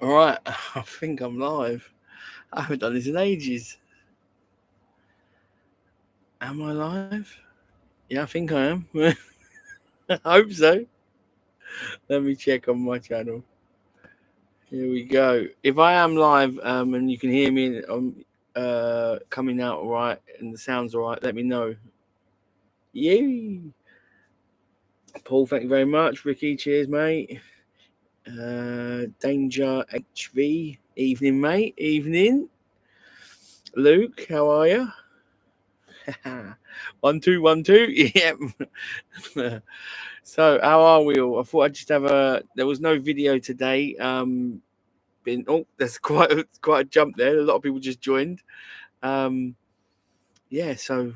All right, I think I'm live. I haven't done this in ages. Am I live? Yeah, I think I am. I hope so. Let me check on my channel. Here we go. If I am live, and you can hear me coming out all right and the sound's all right, let me know. Yay! Paul, thank you very much. Ricky, cheers, mate. Danger HV, evening, mate. Evening. Luke, how are you? 1 2 1 2. Yep. So how are we all? I thought I'd just have a. There was no video today. There's quite a jump there. A lot of people just joined. Um, yeah. So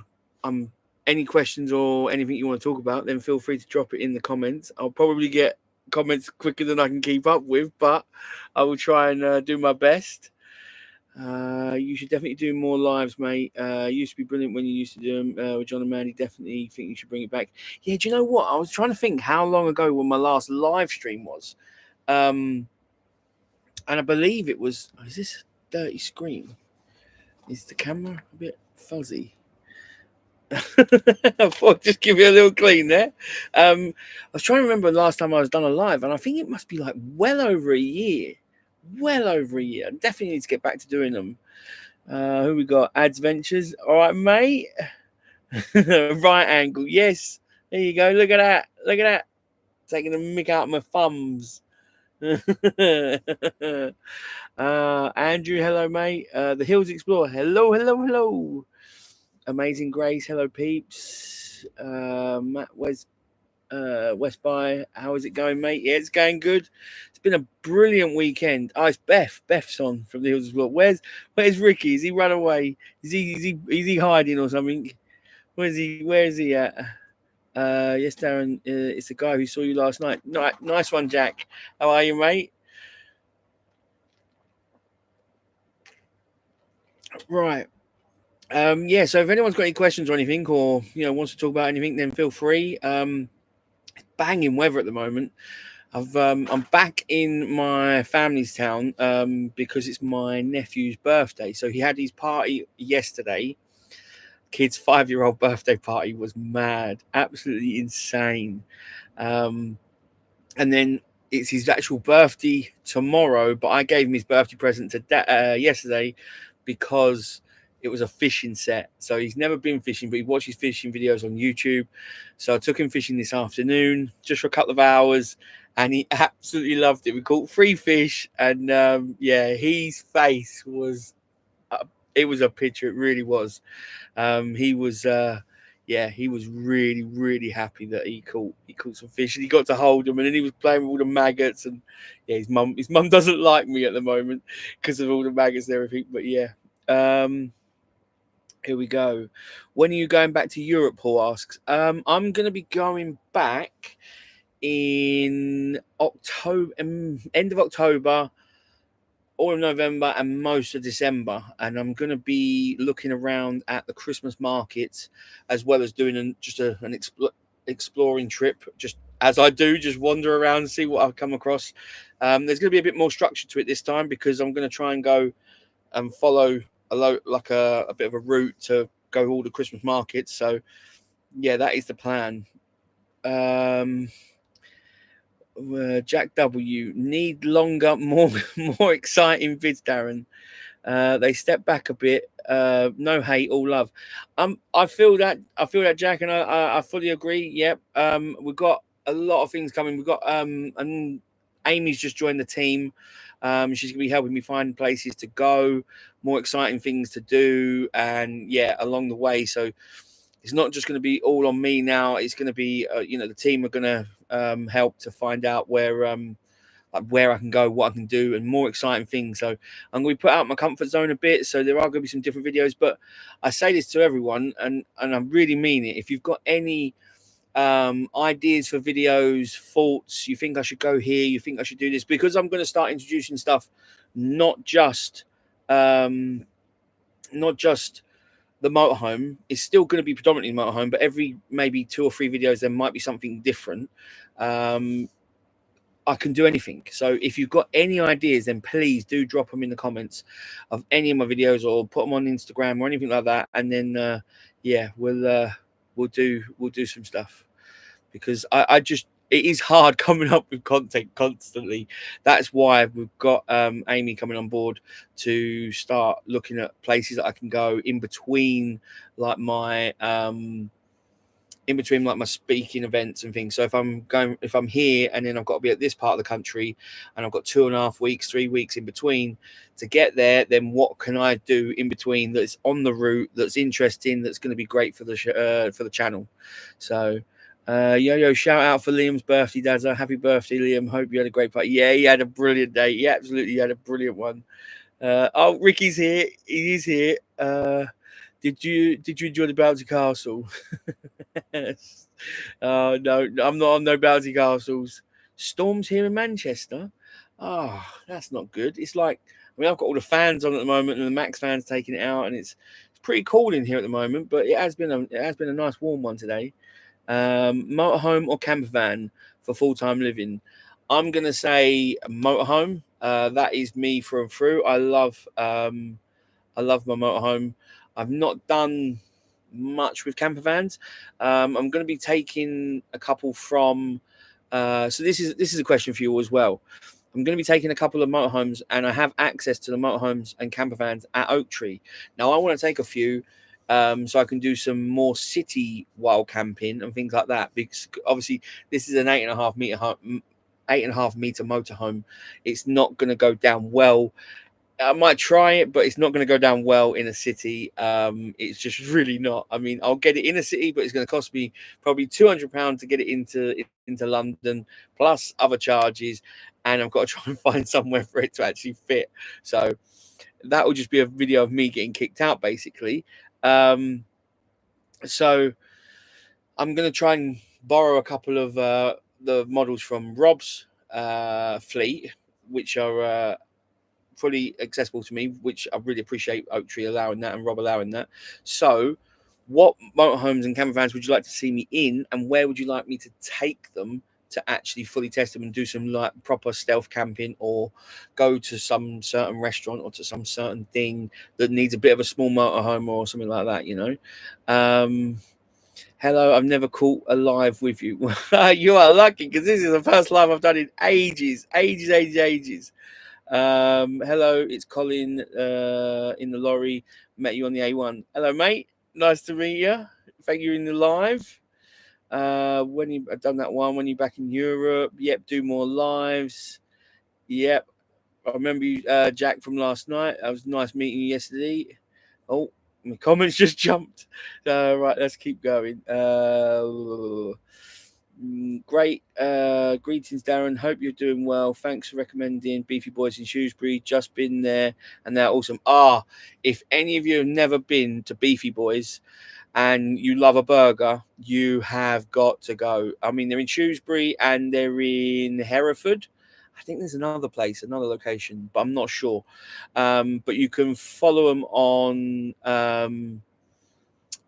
any questions or anything you want to talk about, then feel free to drop it in the comments. I'll probably get comments quicker than I can keep up with, but I will try and do my best. You should definitely do more lives, mate. Used to be brilliant when you used to do them with John and Mandy. Definitely think you should bring it back. Yeah, do you know what? I was trying to think how long ago when my last live stream was. Um, and I believe it was. Is this a dirty screen? Is the camera a bit fuzzy? I thought I'd just give you a little clean there. I was trying to remember the last time I was done a live, and I think it must be like well over a year. Well over a year. I definitely need to get back to doing them. Who we got? Ads Ventures. All right, mate. Right angle. Yes. There you go. Look at that. Look at that. Taking the mick out of my thumbs. Andrew, hello, mate. The Hills Explorer. Hello, hello, hello. Amazing Grace. Hello, peeps. Matt West by. How is it going, mate? Yeah, it's going good. It's been a brilliant weekend. Oh, it's Beth. Beth's on from the Hills as well. Where's Ricky? Is he run away? Is he hiding or something? Where is he at? Yes, Darren. It's the guy who saw you last night. Nice one, Jack. How are you, mate? Right. Yeah. So if anyone's got any questions or anything, or wants to talk about anything, then feel free. It's banging weather at the moment. I'm back in my family's town because it's my nephew's birthday. So he had his party yesterday. Kid's 5-year-old birthday party was mad, absolutely insane. Um, and then it's his actual birthday tomorrow. But I gave him his birthday present yesterday because it was a fishing set. So he's never been fishing, but he watches fishing videos on YouTube. So I took him fishing this afternoon just for a couple of hours, and he absolutely loved it. We caught 3 fish, and his face was. It was a picture. It really was. He was. He was really, really happy that he caught some fish, and he got to hold them, and then he was playing with all the maggots. And yeah, his mum doesn't like me at the moment because of all the maggots and everything. But yeah, here we go. When are you going back to Europe? Paul asks. I'm going to be going back in October, end of October, all of November, and most of December. And I'm going to be looking around at the Christmas markets as well as doing an exploring trip. Just as I do, just wander around and see what I come across. There's going to be a bit more structure to it this time because I'm going to try and go and follow a bit of a route to go all the Christmas markets. So yeah, that is the plan. Jack W need longer, more exciting vids, Darren. They step back a bit. No hate, all love. I feel that, Jack, and I fully agree. Yep. We've got a lot of things coming. We've got and Amy's just joined the team. She's gonna be helping me find places to go, more exciting things to do, and yeah, along the way. So it's not just going to be all on me now. It's going to be, the team are going to help to find out where I can go, what I can do, and more exciting things. So I'm going to put out my comfort zone a bit. So there are going to be some different videos, but I say this to everyone, and I really mean it. If you've got any ideas for videos, thoughts, you think I should go here, you think I should do this, because I'm going to start introducing stuff, not just the motorhome. Is still going to be predominantly motorhome, but every maybe 2 or 3 videos there might be something different. I can do anything. So if you've got any ideas, then please do drop them in the comments of any of my videos, or put them on Instagram or anything like that. And then yeah, we'll do some stuff, because I just, it is hard coming up with content constantly. That's why we've got Amy coming on board to start looking at places that I can go in between, like my my speaking events and things. So if I'm here and then I've got to be at this part of the country and I've got 2.5 weeks, 3 weeks in between to get there, then what can I do in between that's on the route, that's interesting, that's going to be great for the channel? So yo, shout out for Liam's birthday, Dazza. Happy birthday, Liam. Hope you had a great party. Yeah, he had a brilliant day. Yeah, absolutely, he had a brilliant one. Oh, Ricky's here. He is here. Did you enjoy the bouncy castle? No, I'm not on no bouncy castles. Storms here in Manchester. Oh, that's not good. It's like, I mean, I've got all the fans on at the moment, and the Max fans taking it out, and it's pretty cool in here at the moment. But it has been a nice warm one today. Motorhome or camper van for full-time living? I'm gonna say motorhome. That is me through and through. I love my motorhome. I've not done much with camper vans. I'm going to be taking a couple from. So this is a question for you as well. I'm going to be taking a couple of motorhomes, and I have access to the motorhomes and camper vans at Oak Tree. Now I want to take a few, so I can do some more city wild camping and things like that. Because obviously this is an 8.5 meter motorhome. It's not going to go down well. I might try it, but it's not going to go down well in a city. It's just really not. I mean, I'll get it in a city, but it's going to cost me probably £200 to get it into London, plus other charges, and I've got to try and find somewhere for it to actually fit. So that will just be a video of me getting kicked out, basically. So I'm going to try and borrow a couple of the models from Rob's fleet, which are fully accessible to me, which I really appreciate Oak Tree allowing that and Rob allowing that. So what motorhomes and camper vans would you like to see me in, and where would you like me to take them to actually fully test them and do some like proper stealth camping, or go to some certain restaurant or to some certain thing that needs a bit of a small motorhome or something like that, you know? Hello, I've never caught a live with you. You are lucky, because this is the first live I've done in ages. Hello, it's Colin in the lorry. Met you on the A1. Hello, mate. Nice to meet you. Thank you in the live. When you've done that one, when you're back in Europe, yep, do more lives. Yep, I remember you, Jack, from last night. It was nice meeting you yesterday. Oh, my comments just jumped. Right, let's keep going. Great. Greetings, Darren. Hope you're doing well. Thanks for recommending Beefy Boys in Shrewsbury. Just been there, and they're awesome. If any of you have never been to Beefy Boys and you love a burger, you have got to go. I mean, they're in Shrewsbury and they're in Hereford. I think there's another place, another location, but I'm not sure. But you can follow them on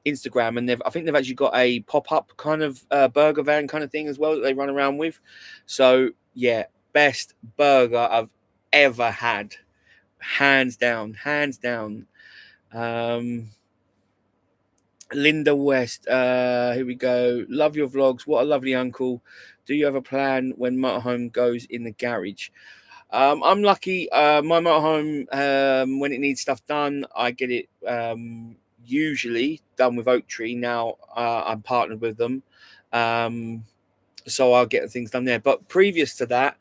Instagram, and I think they've actually got a pop-up kind of burger van kind of thing as well that they run around with. So yeah, best burger I've ever had, hands down. Linda West, here we go. Love your vlogs. What a lovely uncle. Do you have a plan when motorhome goes in the garage? I'm lucky. My motorhome, when it needs stuff done, I get it usually done with Oak Tree. Now I'm partnered with them, so I'll get things done there. But previous to that,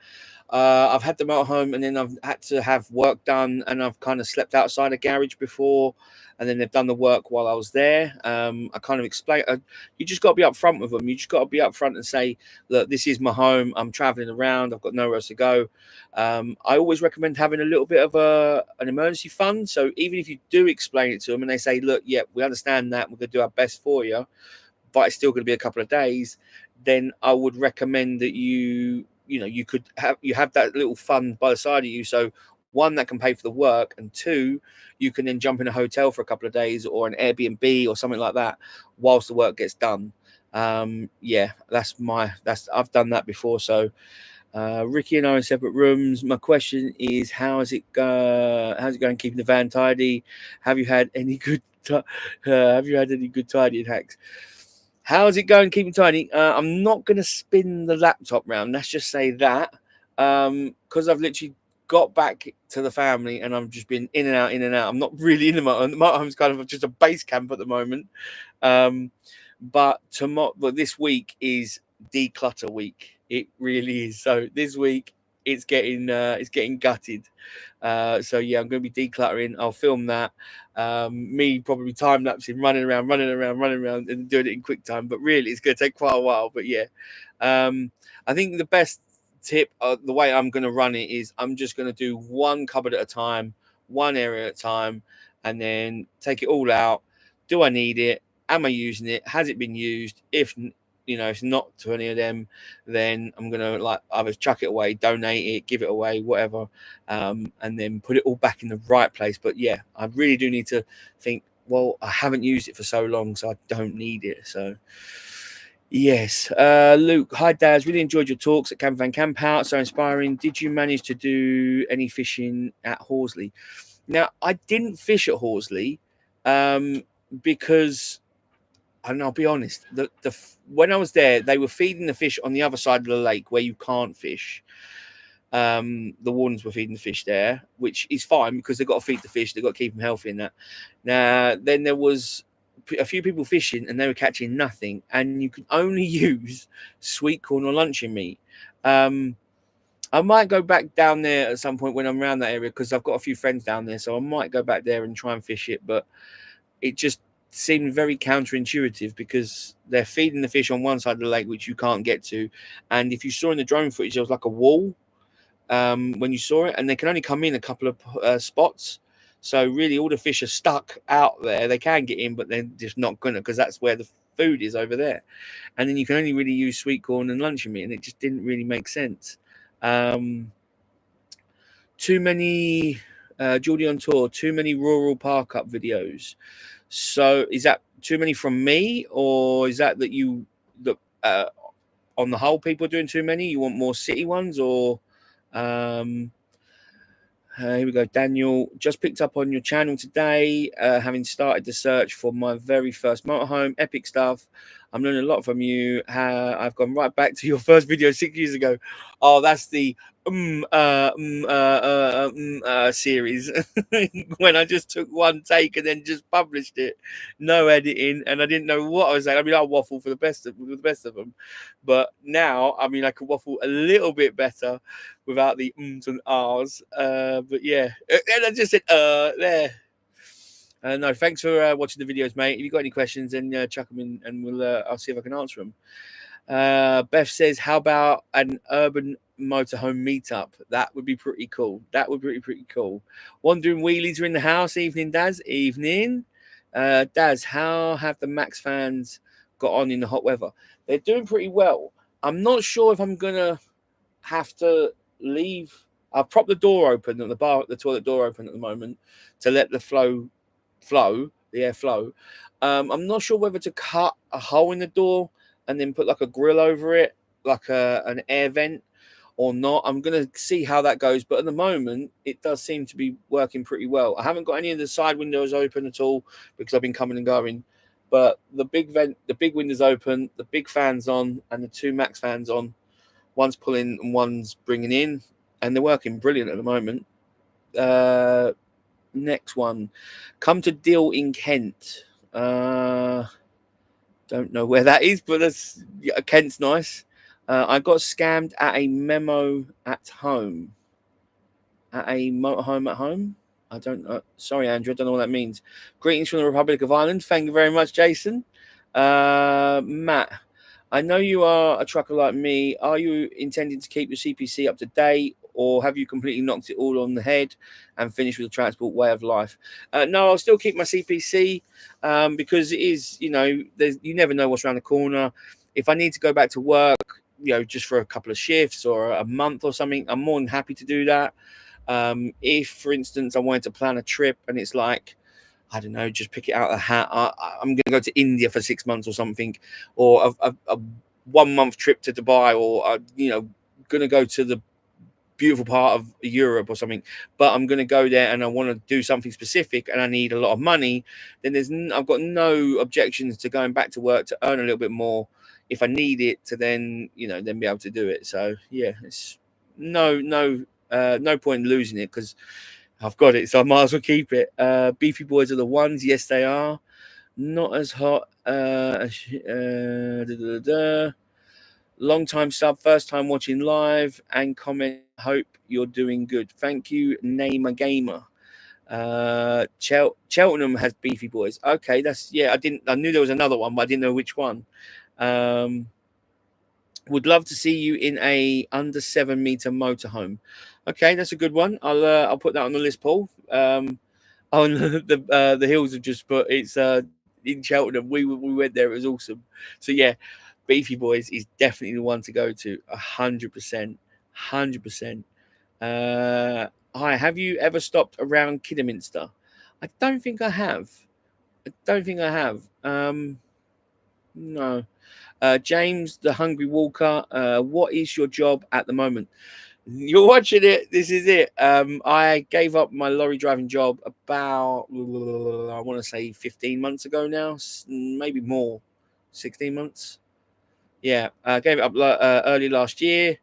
I've had the motorhome, and then I've had to have work done, and I've kind of slept outside a garage before, and then they've done the work while I was there. I kind of explain. You just got to be upfront with them. You just got to be upfront and say, look, this is my home. I'm traveling around. I've got nowhere else to go. I always recommend having a little bit of an emergency fund. So even if you do explain it to them and they say, look, yeah, we understand that, we're going to do our best for you, but it's still going to be a couple of days, then I would recommend that you have that little fund by the side of you. So one, that can pay for the work, and two, you can then jump in a hotel for a couple of days or an Airbnb or something like that whilst the work gets done. I've done that before. So Ricky and I are in separate rooms. My question is, how's it going keeping the van tidy? Have you had any good tidying hacks? How's it going keeping tidy? I'm not going to spin the laptop round. Let's just say that, because I've literally got back to the family and I've just been in and out, in and out. I'm not really in the motorhome. The motorhome's kind of just a base camp at the moment. But this week is declutter week. It really is. So this week it's getting gutted. So yeah, I'm going to be decluttering. I'll film that. Me probably time lapsing, running around, and doing it in quick time. But really, it's going to take quite a while. But yeah, I think the best tip, the way I'm going to run it is I'm just going to do one cupboard at a time, one area at a time, and then take it all out. Do I need it? Am I using it? Has it been used? If it's not to any of them, then I'm gonna either chuck it away, donate it, give it away, whatever, and then put it all back in the right place. But yeah, I really do need to think, well, I haven't used it for so long, so I don't need it. So yes. Luke, hi Daz, really enjoyed your talks at Camp Van Camp Out, so inspiring. Did you manage to do any fishing at Horsley? Now, I didn't fish at Horsley because, and I'll be honest, when I was there, they were feeding the fish on the other side of the lake where you can't fish. The wardens were feeding the fish there, which is fine because they've got to feed the fish, they've got to keep them healthy and that. Now, then there was a few people fishing and they were catching nothing, and you can only use sweet corn or luncheon meat. I might go back down there at some point when I'm around that area because I've got a few friends down there, so I might go back there and try and fish it, but it just seemed very counterintuitive because they're feeding the fish on one side of the lake, which you can't get to. And if you saw in the drone footage, there was like a wall when you saw it, and they can only come in a couple of spots. So really all the fish are stuck out there. They can get in, but they're just not gonna, because that's where the food is over there. And then you can only really use sweet corn and luncheon meat, and it just didn't really make sense. Too many Geordie on tour, too many rural park up videos. So is that too many from me, or is that you that on the whole people are doing too many? You want more city ones, or here we go. Daniel, just picked up on your channel today, having started the search for my very first motorhome. Epic stuff. I'm learning a lot from you. I've gone right back to your first video 6 years ago. Oh, that's the series when I just took one take and then just published it, no editing, and I didn't know what I was saying. I mean, I waffle for the best of them, but now I mean I could waffle a little bit better without the ums and ahs. But yeah, and I just said there. No, thanks for watching the videos, mate. If you've got any questions, then chuck them in, and I'll see if I can answer them. Beth says, how about an urban motorhome meetup? That would be pretty cool. That would be pretty cool. Wandering wheelies are in the house. Evening, Daz. Evening. Daz, how have the Max fans got on in the hot weather? They're doing pretty well. I'm not sure if I'm going to have to leave. I'll prop the door open at the toilet door open at the moment to let the air flow. I'm not sure whether to cut a hole in the door and then put like a grill over it, like an air vent, or not. I'm going to see how that goes. But at the moment, it does seem to be working pretty well. I haven't got any of the side windows open at all because I've been coming and going. But the big window's open, the big fan's on, and the two Max fans on. One's pulling and one's bringing in, and they're working brilliant at the moment. Next one, come to Deal in Kent. Don't know where that is, but Kent's nice. I got scammed at a memo at home. At a motorhome at home? I don't know. Sorry, Andrew. I don't know what that means. Greetings from the Republic of Ireland. Thank you very much, Jason. Matt, I know you are a trucker like me. Are you intending to keep your CPC up to date, or have you completely knocked it all on the head and finished with the transport way of life? No, I'll still keep my CPC because it is, you never know what's around the corner. If I need to go back to work, just for a couple of shifts or a month or something, I'm more than happy to do that. If, for instance, I wanted to plan a trip and it's like, I don't know, just pick it out of the hat. I'm going to go to India for 6 months or something, or a 1 month trip to Dubai, or gonna go to the beautiful part of Europe or something, but I'm going to go there and I want to do something specific and I need a lot of money, then I've got no objections to going back to work to earn a little bit more if I need it to then, then be able to do it. So yeah, it's no point in losing it because I've got it, so I might as well keep it. Beefy Boys are the ones. Yes, they are. Not as hot. Long time sub, first time watching live and comment. Hope you're doing good. Thank you, Name a Gamer. Cheltenham has Beefy Boys. Okay, I knew there was another one, but I didn't know which one. Would love to see you in a under 7 meter motorhome. Okay, that's a good one. I'll put that on the list, Paul. On the hills have just put it's in Cheltenham. We went there. It was awesome. So yeah, Beefy Boys is definitely the one to go to. 100%, 100%. Hi, have you ever stopped around Kidderminster? I don't think I have. No. James, the Hungry Walker. What is your job at the moment? You're watching it. This is it. I gave up my lorry driving job about, I want to say 15 months ago now, maybe more, 16 months. Yeah, I gave it up early last year.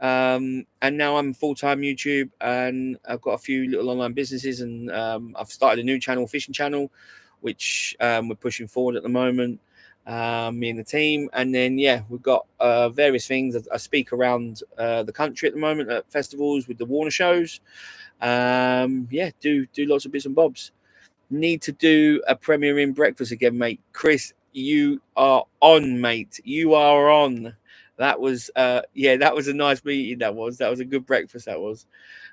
And now I'm full-time YouTube and I've got a few little online businesses and I've started a new channel, fishing channel, which we're pushing forward at the moment. Me and the team, and then we've got various things. I speak around the country at the moment at festivals with the Warner shows. Do lots of bits and bobs. Need to do a premiere in breakfast again, mate. Chris, you are on, mate. You are on. That was that was a nice meeting. That was a good breakfast. That was.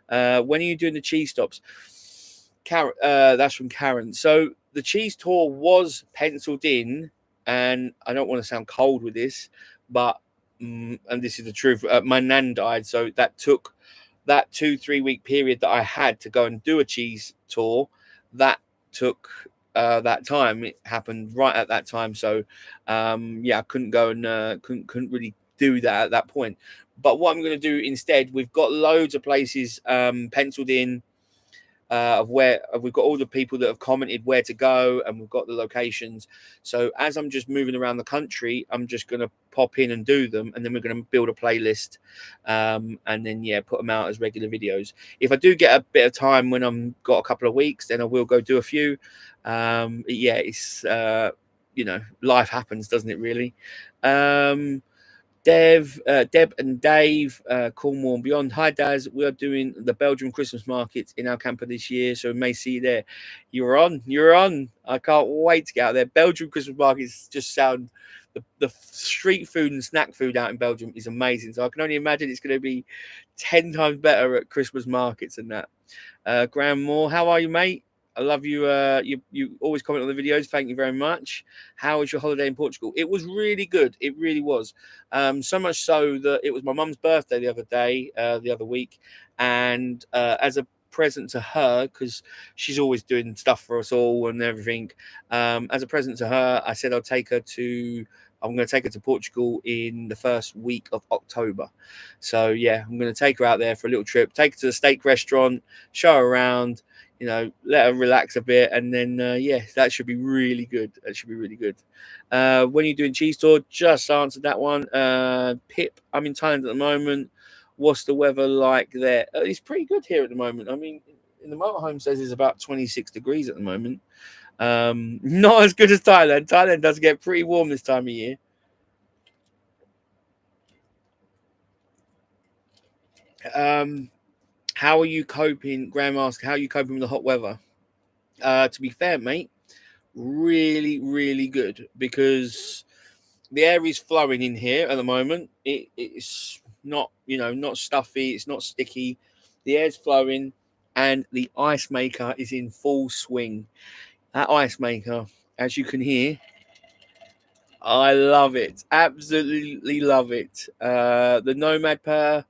When are you doing the cheese stops? Karen, that's from Karen. So the cheese tour was penciled in, and I don't want to sound cold with this, but and this is the truth. My nan died, so that took that 2-3 week period that I had to go and do a cheese tour. That took that time. It happened right at that time, so I couldn't go and couldn't really do that at that point. But what I'm going to do instead, we've got loads of places penciled in of where we've got all the people that have commented where to go, and we've got the locations. So as I'm just moving around the country, I'm just going to pop in and do them, and then we're going to build a playlist, and then put them out as regular videos. If I do get a bit of time when I'm got a couple of weeks, then I will go do a few. It's life happens, doesn't it? Really. Deb and Dave, Cornwall and beyond. Hi, Daz. We are doing the Belgium Christmas markets in our camper this year, so we may see you there. You're on. I can't wait to get out there. Belgium Christmas markets just sound the street food and snack food out in Belgium is amazing. So I can only imagine it's going to be 10 times better at Christmas markets than that. Graham Moore, how are you, mate? I love you. You always comment on the videos. Thank you very much. How was your holiday in Portugal? It was really good. It really was. So much so that it was my mum's birthday the other week, and as a present to her, because she's always doing stuff for us all and everything. As a present to her, I said I'm going to take her to Portugal in the first week of October. So I'm going to take her out there for a little trip, take her to the steak restaurant, show her around, let her relax a bit, and then that should be really good. When you're doing cheese tour, just answered that one. Pip, I'm in Thailand at the moment. What's the weather like there? It's pretty good here at the moment. I mean, in the motorhome says it's about 26 degrees at the moment. Not as good as Thailand. Thailand does get pretty warm this time of year. How are you coping? Graham asked, how are you coping with the hot weather? To be fair, mate, really, really good, because the air is flowing in here at the moment. It's not, not stuffy. It's not sticky. The air's flowing, and the ice maker is in full swing. That ice maker, as you can hear, I love it. Absolutely love it. The Nomad Pair.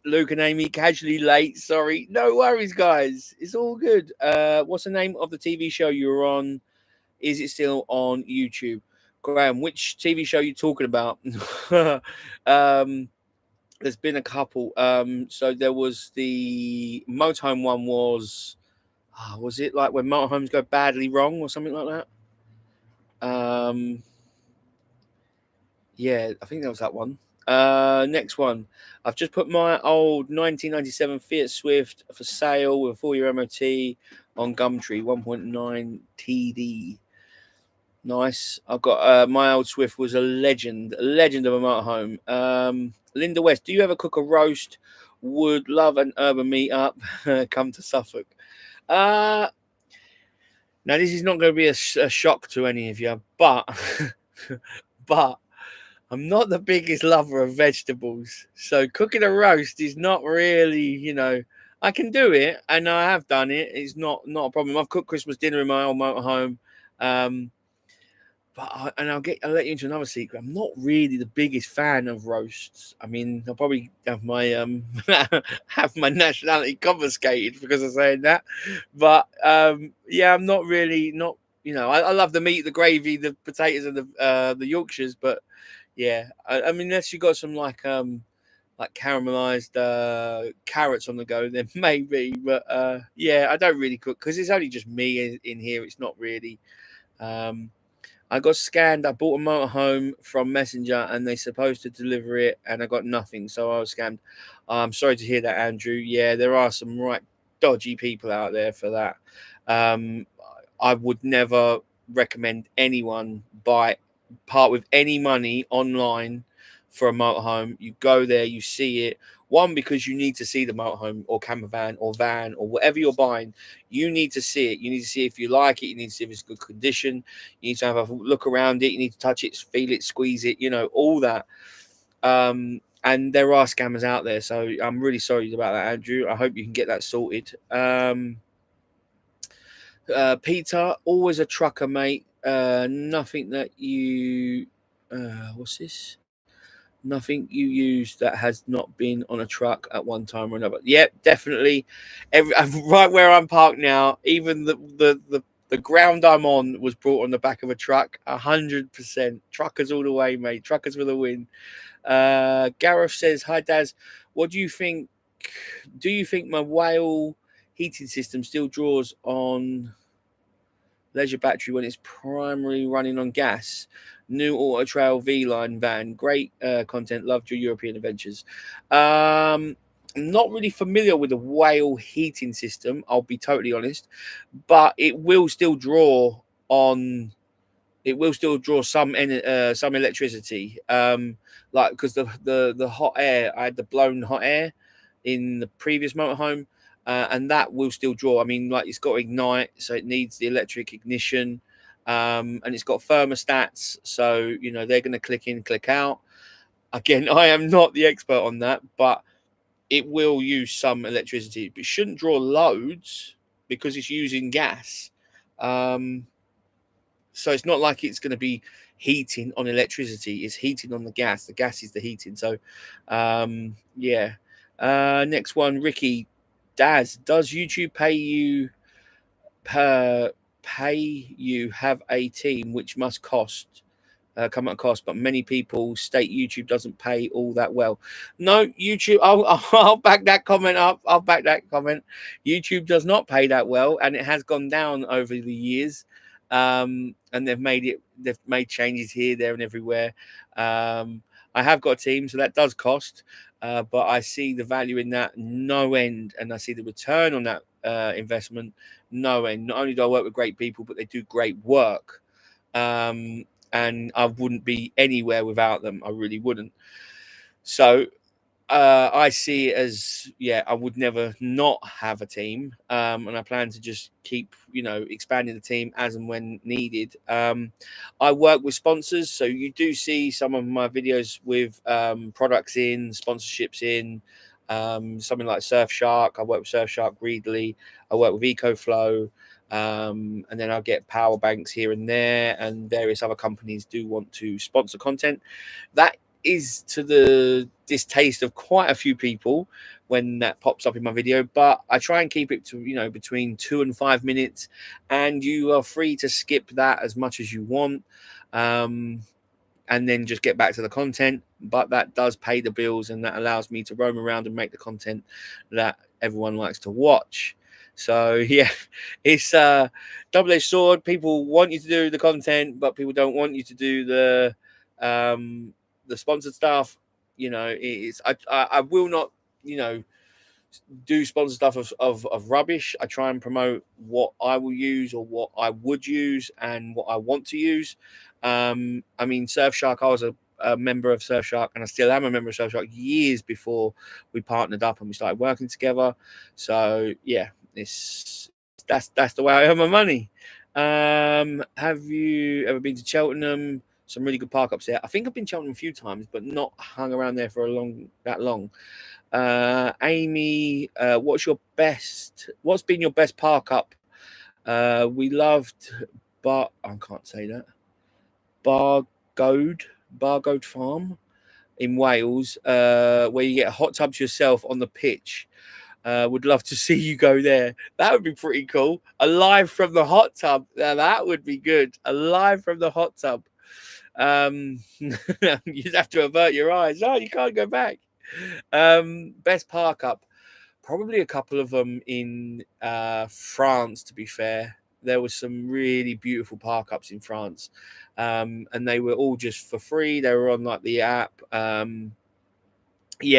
Luke and Amy casually late. Sorry. No worries, guys. It's all good. What's the name of the TV show you were on? Is it still on YouTube? Graham, which TV show are you talking about? There's been a couple. So there was the motorhome one. Was it like when motorhomes go badly wrong or something like that? Yeah, I think that was that one. Next one. I've just put my old 1997 Fiat Swift for sale with a 4-year MOT on Gumtree, 1.9 TD. Nice. I've got my old Swift was a legend of a motorhome. Linda West, do you ever cook a roast? Would love an urban meetup. Come to Suffolk. Uh, Now this is not going to be a shock to any of you, but but I'm not the biggest lover of vegetables. So cooking a roast is not really, I can do it and I have done it. It's not a problem. I've cooked Christmas dinner in my old motorhome. I'll let you into another secret. I'm not really the biggest fan of roasts. I mean, I'll probably have my have my nationality confiscated because of saying that. But yeah, I'm not really not. I love the meat, the gravy, the potatoes, and the Yorkshires. But yeah, I mean, unless you got some like caramelized carrots on the go, then maybe. But yeah, I don't really cook because it's only just me in here. It's not really. I got scammed. I bought a motorhome from Messenger and they supposed to deliver it and I got nothing. So I was scammed. I'm sorry to hear that, Andrew. Yeah, there are some right dodgy people out there for that. Um, I would never recommend anyone part with any money online for a motorhome. You go there, you see it. One, because you need to see the motorhome or camper van or van or whatever you're buying. You need to see it. You need to see if you like it. You need to see if it's good condition. You need to have a look around it. You need to touch it, feel it, squeeze it, all that. And there are scammers out there. So I'm really sorry about that, Andrew. I hope you can get that sorted. Peter, always a trucker, mate. Nothing that you. What's this? Nothing you use that has not been on a truck at one time or another. Yep, definitely. Right where I'm parked now, even the ground I'm on was brought on the back of a truck. 100%. Truckers all the way, mate. Truckers for the win. Gareth says, "Hi, Daz. What do you think? Do you think my whale heating system still draws on leisure battery when it's primarily running on gas? New Auto Trail V line van, great content. Loved your European adventures." Not really familiar with the whale heating system, I'll be totally honest, but it will still draw on. It will still draw some electricity, like because the hot air. I had the blown hot air in the previous motorhome, and that will still draw. I mean, like it's got to ignite, so it needs the electric ignition, and it's got thermostats, so they're going to click in, click out. Again, I am not the expert on that, but it will use some electricity, but it shouldn't draw loads because it's using gas. So it's not like it's going to be heating on electricity. It's heating on the gas. The gas is the heating. So, yeah. Next one, Ricky. Daz, does YouTube pay you have a team which must come at a cost, but many people state YouTube doesn't pay all that well? No, YouTube. I'll back that comment up. I'll back that comment. YouTube does not pay that well, and it has gone down over the years. And they've made changes here, there, and everywhere. I have got a team, so that does cost, but I see the value in that no end, and I see the return on that investment no end. Not only do I work with great people, but they do great work. And I wouldn't be anywhere without them. I really wouldn't. So I see it as, I would never not have a team, and I plan to just keep, expanding the team as and when needed. I work with sponsors, so you do see some of my videos with products in, sponsorships in, something like Surfshark. I work with Surfshark greedily. I work with EcoFlow. And then I'll get power banks here and there, and various other companies do want to sponsor content. That is to the distaste of quite a few people when that pops up in my video, but I try and keep it to between 2 and 5 minutes, and you are free to skip that as much as you want, and then just get back to the content. but that does pay the bills, and that allows me to roam around and make the content that everyone likes to watch. So yeah, it's a double-edged sword. People want you to do the content, but people don't want you to do the sponsored stuff. You know, it's I will not, you know, do sponsored stuff of rubbish. I try and promote what I will use or what I would use and what I want to use. I mean, Surfshark, I was a member of Surfshark, and I still am a member of Surfshark years before we partnered up and we started working together. So yeah, that's the way I earn my money. Have you ever been to Cheltenham? Some really good park ups there. I think I've been to Cheltenham a few times, but not hung around there for that long. Amy, what's been your best park up? We loved I can't say that. Bargoed Farm in Wales, where you get a hot tub to yourself on the pitch. Would love to see you go there. That would be pretty cool. Alive from the hot tub. Now that would be good. Alive from the hot tub. You'd have to avert your eyes. Oh, you can't go back. Best park up. Probably a couple of them in France, to be fair. There was some really beautiful park ups in France. And they were all just for free. They were on like the app. Yeah,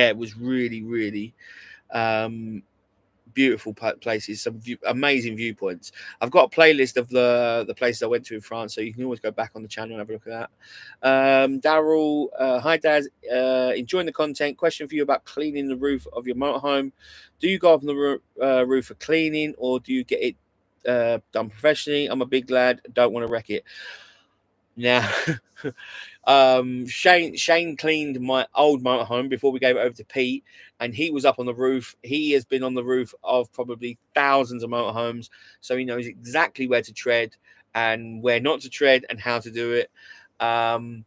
it was really, really beautiful places, some amazing viewpoints. I've got a playlist of the places I went to in France, so you can always go back on the channel and have a look at that. Daryl, hi Dad, enjoying the content. Question for you about cleaning the roof of your motorhome. Do you go up on the roof for cleaning, or do you get it done professionally? I'm a big lad, don't want to wreck it. Now, Shane cleaned my old motorhome before we gave it over to Pete, and he was up on the roof. He has been on the roof of probably thousands of motorhomes, so he knows exactly where to tread and where not to tread and how to do it. And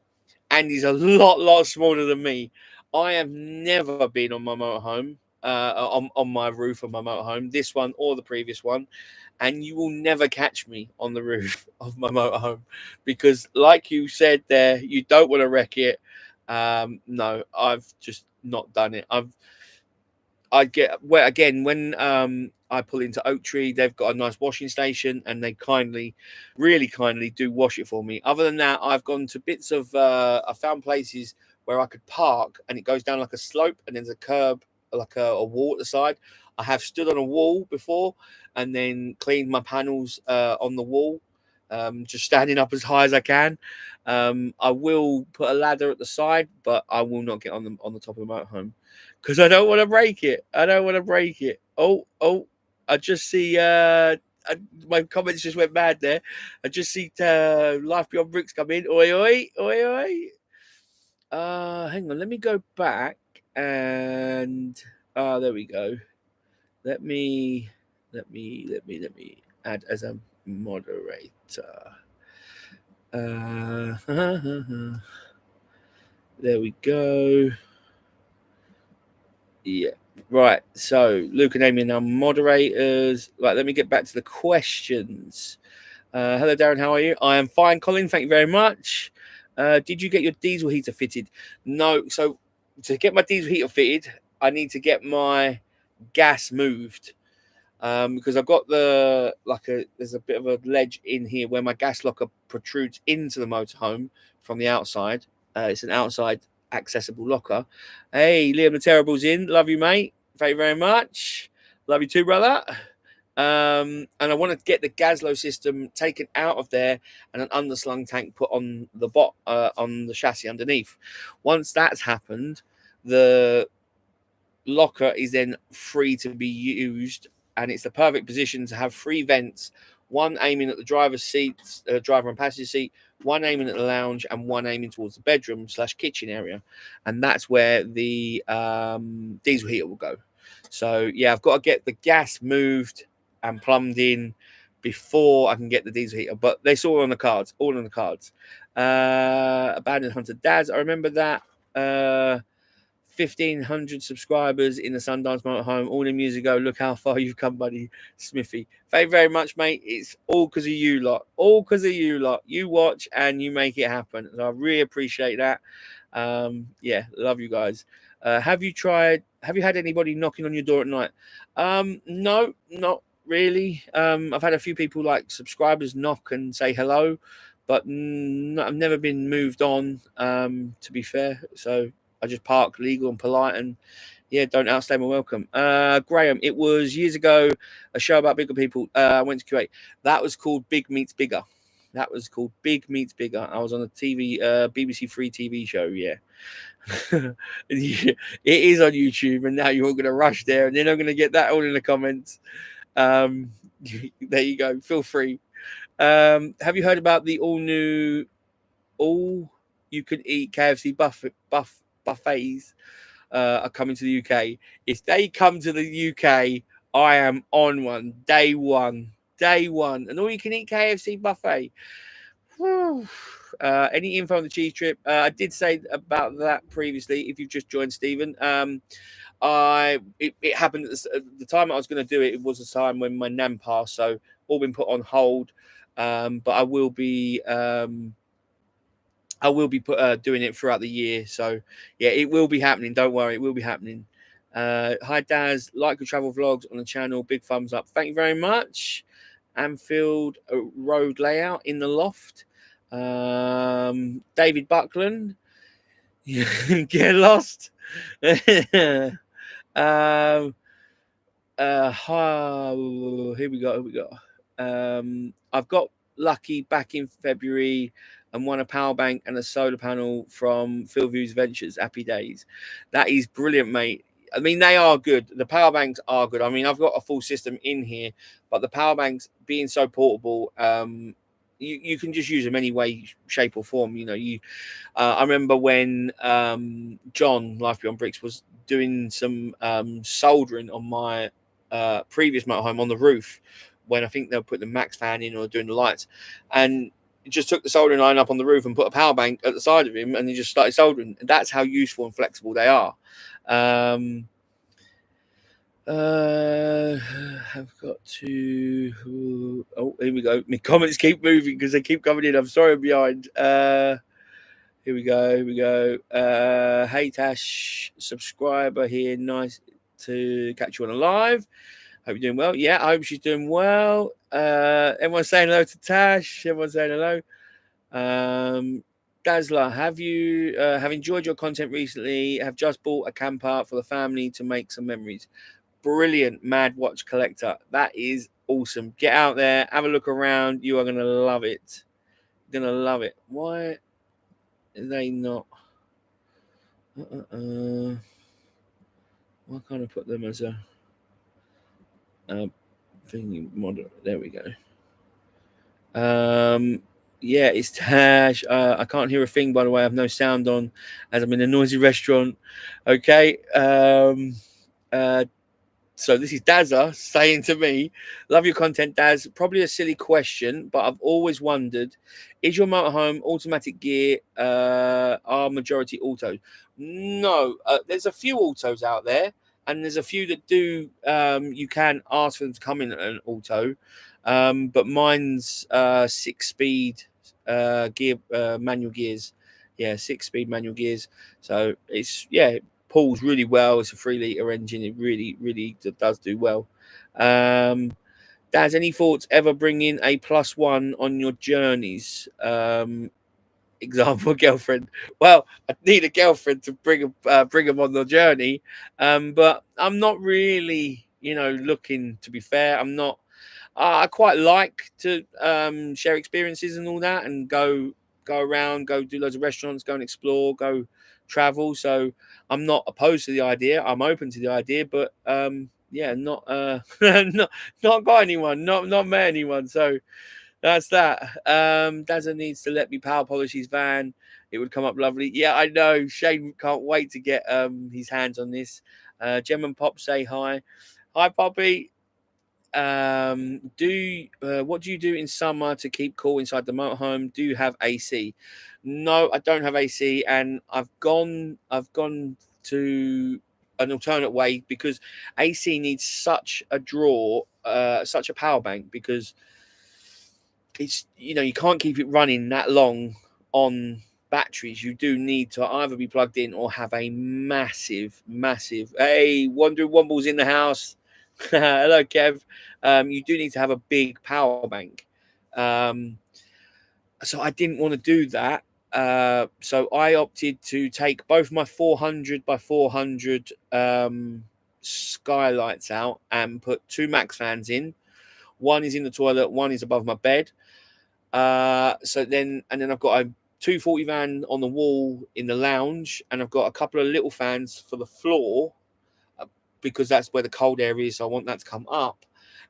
he's a lot smaller than me. I have never been on my motorhome, on my roof of my motorhome, this one or the previous one. And you will never catch me on the roof of my motorhome because, like you said there, you don't want to wreck it. No, I've just not done it. When I pull into Oak Tree, they've got a nice washing station, and they really kindly do wash it for me. Other than that, I've gone to bits of I found places where I could park, and it goes down like a slope, and there's a curb, like a wall at the side. I have stood on a wall before and then cleaned my panels on the wall, just standing up as high as I can. I will put a ladder at the side, but I will not get on the top of the motorhome because I don't want to break it. Oh, I just see my comments just went mad there. I just see Life Beyond Bricks come in. Oi, oi, oi, oi. Hang on, let me go back and there we go. Let me add as a moderator. There we go. Yeah, right. So Luke and Amy are now moderators. Right, let me get back to the questions. Hello, Darren. How are you? I am fine, Colin. Thank you very much. Did you get your diesel heater fitted? No. So to get my diesel heater fitted, I need to get my gas moved. Because I've got there's a bit of a ledge in here where my gas locker protrudes into the motorhome from the outside. It's an outside accessible locker. Hey, Liam the Terrible's in. Love you, mate. Thank you very much. Love you too, brother. And I want to get the Gaslow system taken out of there and an underslung tank put on the on the chassis underneath. Once that's happened, the locker is then free to be used, and it's the perfect position to have three vents, one aiming at the driver's seat, driver and passenger seat, one aiming at the lounge, and one aiming towards the bedroom/kitchen area. And that's where the diesel heater will go. So yeah, I've got to get the gas moved and plumbed in before I can get the diesel heater, but they're all on the cards. Abandoned Hunter Dads, I remember that. 1,500 subscribers in the Sundance Motorhome all them years ago. Look how far you've come, buddy. Smithy, thank you very much, mate. It's all because of you lot. You watch and you make it happen. So I really appreciate that. Yeah, love you guys. Have you had anybody knocking on your door at night? No, not really. I've had a few people like subscribers knock and say hello, but I've never been moved on, to be fair. So I just park legal and polite, and yeah, don't outstay my welcome. Graham, it was years ago, a show about bigger people. I went to Kuwait. That was called Big Meets Bigger. That was called Big Meets Bigger. I was on a BBC Free TV show. Yeah. It is on YouTube, and now you're all going to rush there, and then I'm going to get that all in the comments. Um, there you go. Feel free. Have you heard about the all you can eat KFC buffets? Are coming to the UK. If they come to the UK, I am on one day one. Day one. And all you can eat KFC buffet. Any info on the cheese trip? I did say about that previously. If you've just joined, Stephen, it happened at the time I was going to do it. It was a time when my nan passed, so all been put on hold. But I will be doing it throughout the year. So yeah, it will be happening. Don't worry, it will be happening. Hi Daz, like your travel vlogs on the channel. Big thumbs up. Thank you very much. Anfield Road layout in the loft. David Buckland. Get lost. um, here we go. I've got lucky back in February and won a power bank and a solar panel from Philview's Ventures. Happy days. That is brilliant, mate. I mean, they are good. The power banks are good. I mean, I've got a full system in here, but the power banks being so portable, you can just use them any way, shape, or form. I remember when John Life Beyond Bricks was doing some soldering on my previous motorhome on the roof, when I think they'll put the max fan in or doing the lights, and just took the soldering line up on the roof and put a power bank at the side of him, and he just started soldering. That's how useful and flexible they are. I've got to. Oh, here we go. My comments keep moving because they keep coming in. I'm sorry, I'm behind. Here we go. Hey Tash, subscriber here. Nice to catch you on a live. Hope you're doing well. Yeah, I hope she's doing well. Everyone's saying hello to Tash. Everyone's saying hello. Dazzler, have you have enjoyed your content recently? Have just bought a camper for the family to make some memories. Brilliant, Mad Watch Collector. That is awesome. Get out there, have a look around. You are gonna love it. Gonna love it. Why are they not? Why can't I put them as a thingy model? There we go. Yeah, it's Tash. I can't hear a thing, by the way. I have no sound on as I'm in a noisy restaurant. Okay. So this is Dazza saying to me, love your content, Daz. Probably a silly question, but I've always wondered, is your motorhome automatic gear are majority autos? No, there's a few autos out there, and there's a few that do you can ask for them to come in an auto. But mine's 6-speed gear manual gears. Yeah, 6-speed manual gears. So it's pulls really well. It's a 3-litre engine. It really does do well. Daz, any thoughts ever bringing a +1 on your journeys? Example, girlfriend. Well, I need a girlfriend to bring them on the journey. But I'm not really, looking. To be fair, I'm not. I quite like to share experiences and all that, and go around, go do loads of restaurants, go and explore, go travel. So I'm not opposed to the idea. I'm open to the idea, but not not got anyone, not met anyone. So that's that. Dazza needs to let me power polish his van. It would come up lovely. Yeah, I know. Shane can't wait to get his hands on this. Gem and Pop say hi. Hi, Poppy. What do you do in summer to keep cool inside the motorhome? Do you have AC? No, I don't have AC, and I've gone to an alternate way, because AC needs such a draw, such a power bank, because it's you can't keep it running that long on batteries, you do need to either be plugged in or have a massive, hey, Wandering Womble's in the house. Hello, Kev. You do need to have a big power bank. So I didn't want to do that. So I opted to take both my 400 by 400 skylights out and put 2 max fans in. One is in the toilet, one is above my bed. And then I've got a 240 van on the wall in the lounge, and I've got a couple of little fans for the floor because that's where the cold air is. So I want that to come up,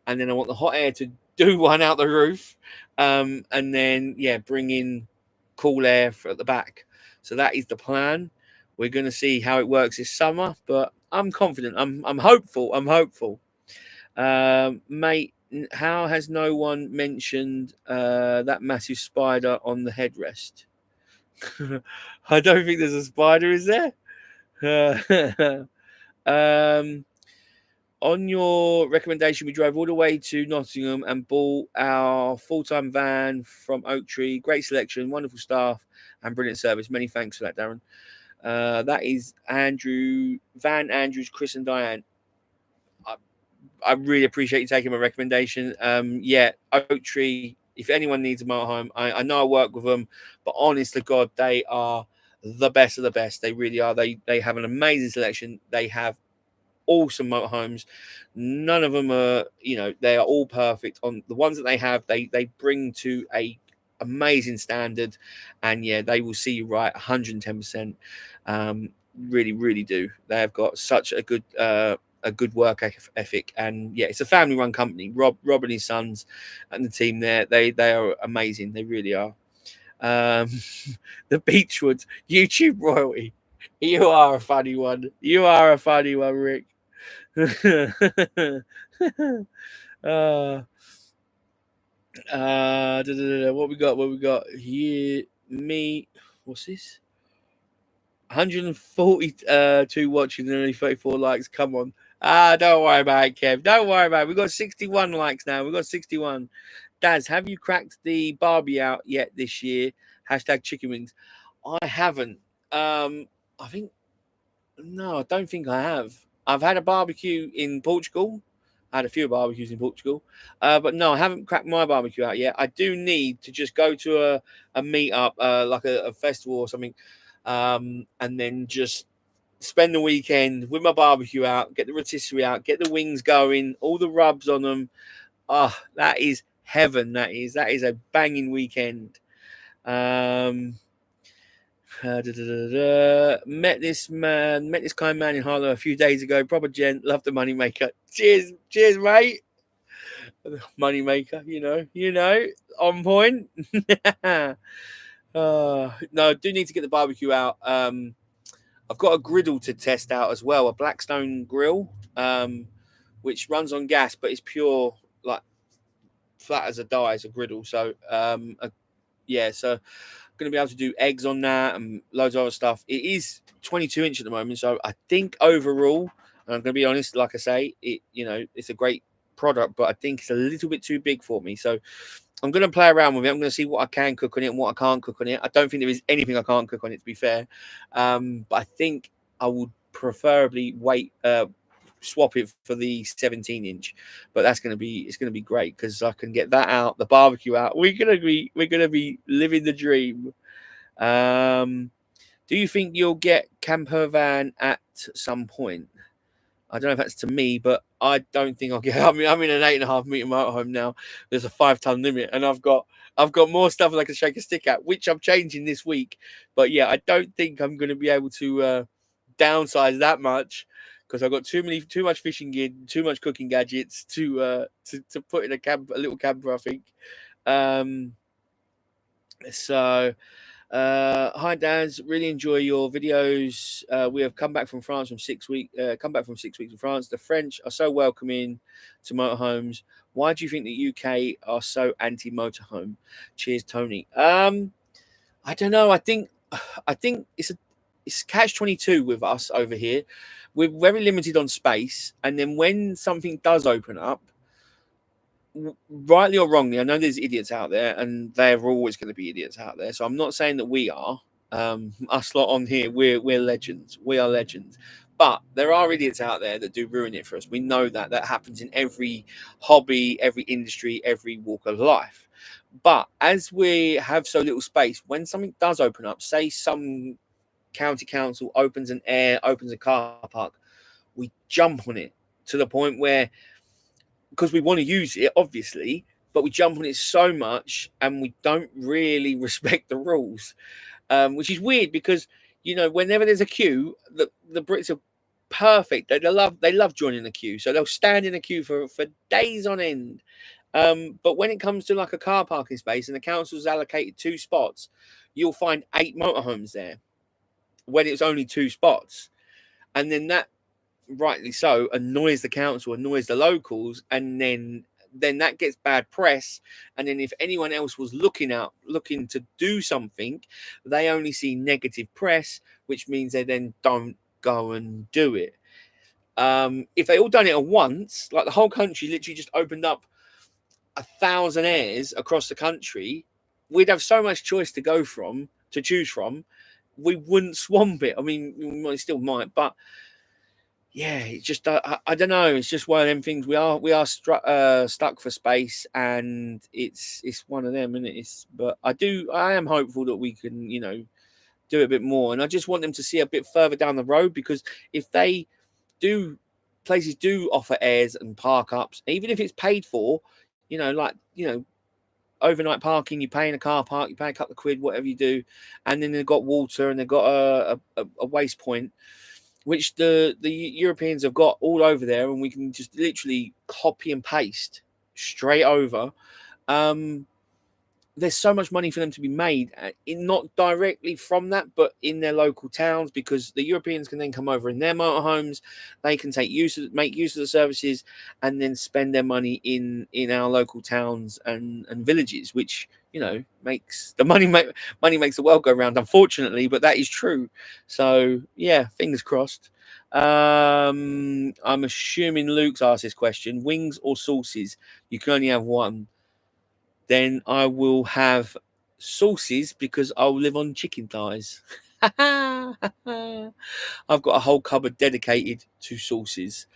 and then I want the hot air to do one out the roof, and then bring in cool air at the back. So that is the plan. We're going to see how it works this summer, but I'm confident. I'm hopeful. Mate, how has no one mentioned that massive spider on the headrest? I don't think there's a spider, is there? On your recommendation, we drove all the way to Nottingham and bought our full-time van from Oak Tree. Great selection, wonderful staff, and brilliant service. Many thanks for that, Darren. That is Van Andrews, Chris and Diane. I really appreciate you taking my recommendation. Oak Tree, if anyone needs a motorhome, I know I work with them, but honest to God, they are the best of the best. They really are. They have an amazing selection. They have awesome motorhomes. None of them are, they are all perfect. On the ones that they have, they bring to a amazing standard, and they will see you right 110%. Really, really do. They have got such a good work ethic, and it's a family-run company. Rob and his sons and the team there, they are amazing. They really are. The Beechwoods YouTube royalty. You are a funny one. Rick. What we got here? What's this? 142 watching and only 34 likes. Come on. Don't worry about it, Kev. Don't worry about it. We've got 61 likes now. We've got 61. Daz, have you cracked the Barbie out yet this year? # chicken wings. I haven't. I don't think I have. I've had a barbecue in Portugal. I had a few barbecues in Portugal. But no, I haven't cracked my barbecue out yet. I do need to just go to a meet-up, like a festival or something, and then just spend the weekend with my barbecue out, get the rotisserie out, get the wings going, all the rubs on them. That is heaven. That is a banging weekend. Met this kind man in Harlow a few days ago. Proper gent, love the money maker. Cheers, mate. Money maker, on point. No, I do need to get the barbecue out. I've got a griddle to test out as well, a Blackstone grill, which runs on gas, but it's pure, like flat as a die as a griddle. So, so going to be able to do eggs on that and loads of other stuff. It is 22 inch at the moment, so I think overall, and I'm going to be honest, like I say, it's a great product, but I think it's a little bit too big for me. So I'm going to play around with it. I'm going to see what I can cook on it and what I can't cook on it. I don't think there is anything I can't cook on it, to be fair. But I think I would preferably swap it for the 17 inch, but it's going to be great because I can get that out, the barbecue out. We're going to be living the dream. Do you think you'll get camper van at some point? I don't know if that's to me, but I don't think I'll get. I'm in an 8.5 meter motorhome now. There's a 5-ton limit, and I've got more stuff that I can shake a stick at, which I'm changing this week. But I don't think I'm going to be able to downsize that much because I've got too much fishing gear, too much cooking gadgets to put in a little camper, I think. Hi Daz, really enjoy your videos. We have come back from France from 6 weeks. Come back from 6 weeks in France. The French are so welcoming to motorhomes. Why do you think the UK are so anti-motorhome? Cheers, Tony. I don't know. I think it's catch-22 with us over here. We're very limited on space, and then when something does open up, rightly or wrongly, I know there's idiots out there, and there are always going to be idiots out there. So I'm not saying that we are, Us lot on here, we're legends. We are legends. But there are idiots out there that do ruin it for us. We know that happens in every hobby, every industry, every walk of life. But as we have so little space, when something does open up, say some county council opens opens a car park, we jump on it to the point where, because we want to use it, obviously, but we jump on it so much and we don't really respect the rules, which is weird because whenever there's a queue, the Brits are perfect. They love joining the queue, so they'll stand in a queue for days on end. But when it comes to like a car parking space and the council's allocated 2 spots, you'll find 8 motorhomes there when it's only 2 spots, and then that, rightly so, annoys the council, annoys the locals, and then that gets bad press. And then if anyone else was looking to do something, they only see negative press, which means they then don't go and do it. If they all done it at once, like the whole country literally just opened up 1,000 airs across the country, we'd have so much choice to choose from. We wouldn't swamp it. I mean, we still might, but yeah, it's just I don't know. It's just one of them things. We are stuck for space, and it's one of them, and But I am hopeful that we can do a bit more, and I just want them to see a bit further down the road, because if they do, places do offer airs and park ups, even if it's paid for, like overnight parking, you pay in a car park, you pay a couple of quid, whatever you do, and then they've got water and they've got a waste point, which the Europeans have got all over there, and we can just literally copy and paste straight over. There's so much money for them to be made, not directly from that, but in their local towns, because the Europeans can then come over in their motorhomes. They can make use of the services, and then spend their money in our local towns and villages, which makes the money makes the world go round, unfortunately, but that is true. So yeah, fingers crossed. I'm assuming Luke's asked this question: wings or sauces? You can only have one. Then I will have sauces, because I'll live on chicken thighs. I've got a whole cupboard dedicated to sauces.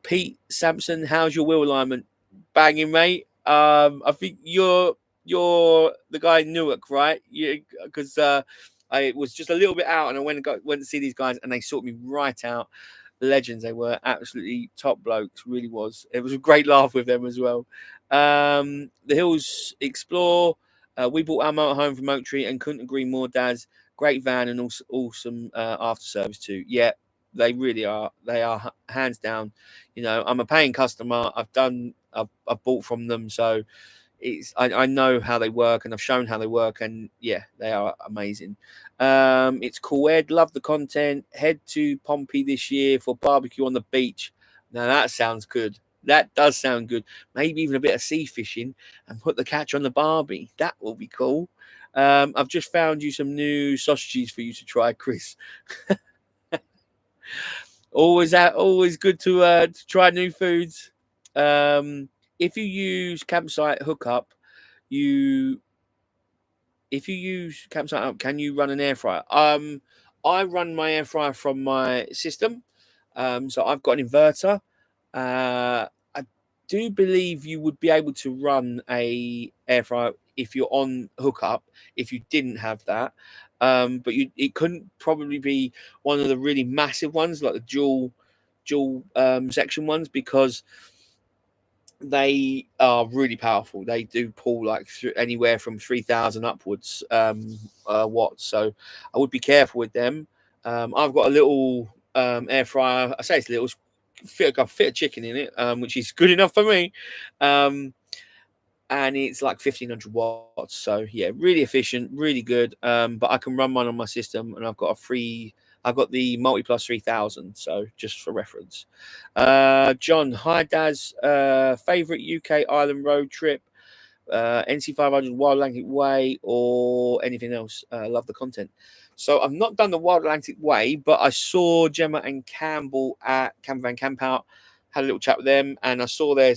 Pete Sampson, how's your wheel alignment? Banging, mate. I think you're the guy in Newark, right? Yeah, because I was just a little bit out, and I went to see these guys, and they sorted me right out. Legends, they were absolutely top blokes. Really was. It was a great laugh with them as well. The Hills Explore. We bought our motorhome from Oak Tree and couldn't agree more, Daz. Great van and also awesome after service too. Yeah, they really are. They are hands down. I'm a paying customer. I've bought from them, so I know how they work, and I've shown how they work, and yeah, they are amazing. It's cool, Ed. Love the content. Head to Pompey this year for barbecue on the beach. Now that sounds good. That does sound good. Maybe even a bit of sea fishing and put the catch on the barbie. That will be cool. I've just found you some new sausages for you to try, Chris. Always good to try new foods. If you use campsite hookup, you if you use campsite hookup, can you run an air fryer? I run my air fryer from my system. So I've got an inverter. I do believe you would be able to run a air fryer if you're on hookup, if you didn't have that. But it couldn't probably be one of the really massive ones, like the dual section ones, because they are really powerful. They do pull like anywhere from 3,000 upwards watts. So I would be careful with them. I've got a little air fryer. I say it's little. I fit a chicken in it, which is good enough for me. And it's like 1,500 watts. So yeah, really efficient, really good. But I can run mine on my system, and I've got the Multi Plus 3000. So just for reference. John, hi Daz. Favorite UK island road trip? NC 500 Wild Atlantic Way or anything else? Love the content. So I've not done the Wild Atlantic Way, but I saw Gemma and Campbell at Camper Van Camp Out. Had a little chat with them, and I saw their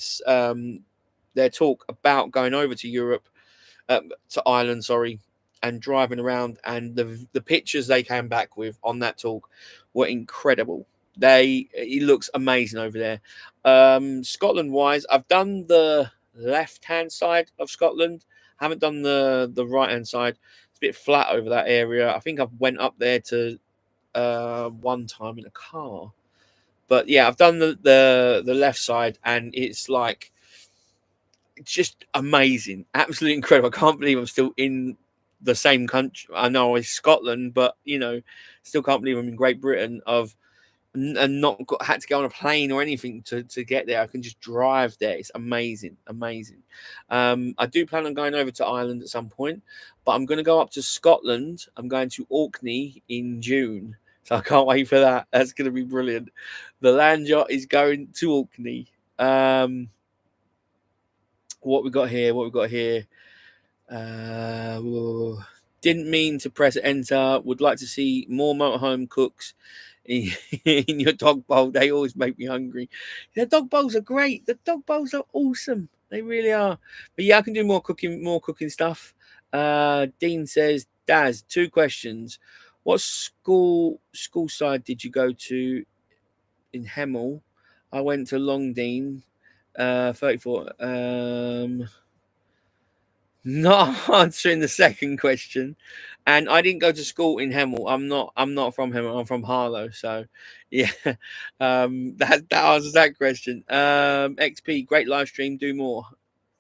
talk about going over to Europe to Ireland, sorry, and driving around, and the pictures they came back with on that talk were incredible. It looks amazing over there. Scotland wise, I've done the left hand side of Scotland. I haven't done the right hand side. It's a bit flat over that area. I think I've went up there to one time in a car, but yeah, I've done the left side, and it's like just amazing, absolutely incredible. I can't believe I'm still in the same country. I know it's Scotland, but still can't believe I'm in Great Britain and not had to go on a plane or anything to get there. I can just drive there. It's amazing, amazing. I do plan on going over to Ireland at some point, but I'm going to go up to Scotland. I'm going to Orkney in June, so I can't wait for that. That's going to be brilliant. The land yacht is going to Orkney. What we got here? What we got here? Didn't mean to press enter. Would like to see more motorhome cooks in, in your dog bowl. They always make me hungry. The dog bowls are great. The dog bowls are awesome. They really are. But yeah, I can do more cooking stuff. Dean says, Daz, 2 questions. What school side did you go to in Hemel? I went to Longdean, 34. Not answering the second question, and I didn't go to school in Hemel. I'm not from Hemel. I'm from Harlow. So, yeah, that answers that question. XP, great live stream. Do more.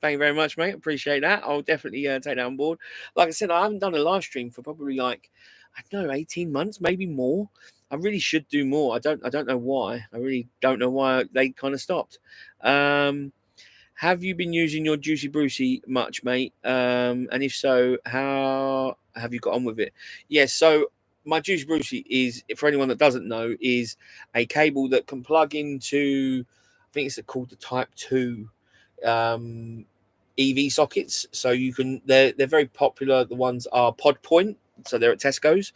Thank you very much, mate. Appreciate that. I'll definitely take that on board. Like I said, I haven't done a live stream for probably like I don't know 18 months, maybe more. I really should do more. I don't know why. I really don't know why they kind of stopped. Have you been using your Juicy Brucey much, mate? And if so, how have you got on with it? Yes, so my Juicy Brucey is, for anyone that doesn't know, is a cable that can plug into, I think it's called the Type 2 EV sockets. So they're very popular. The ones are Pod Point, so they're at Tesco's.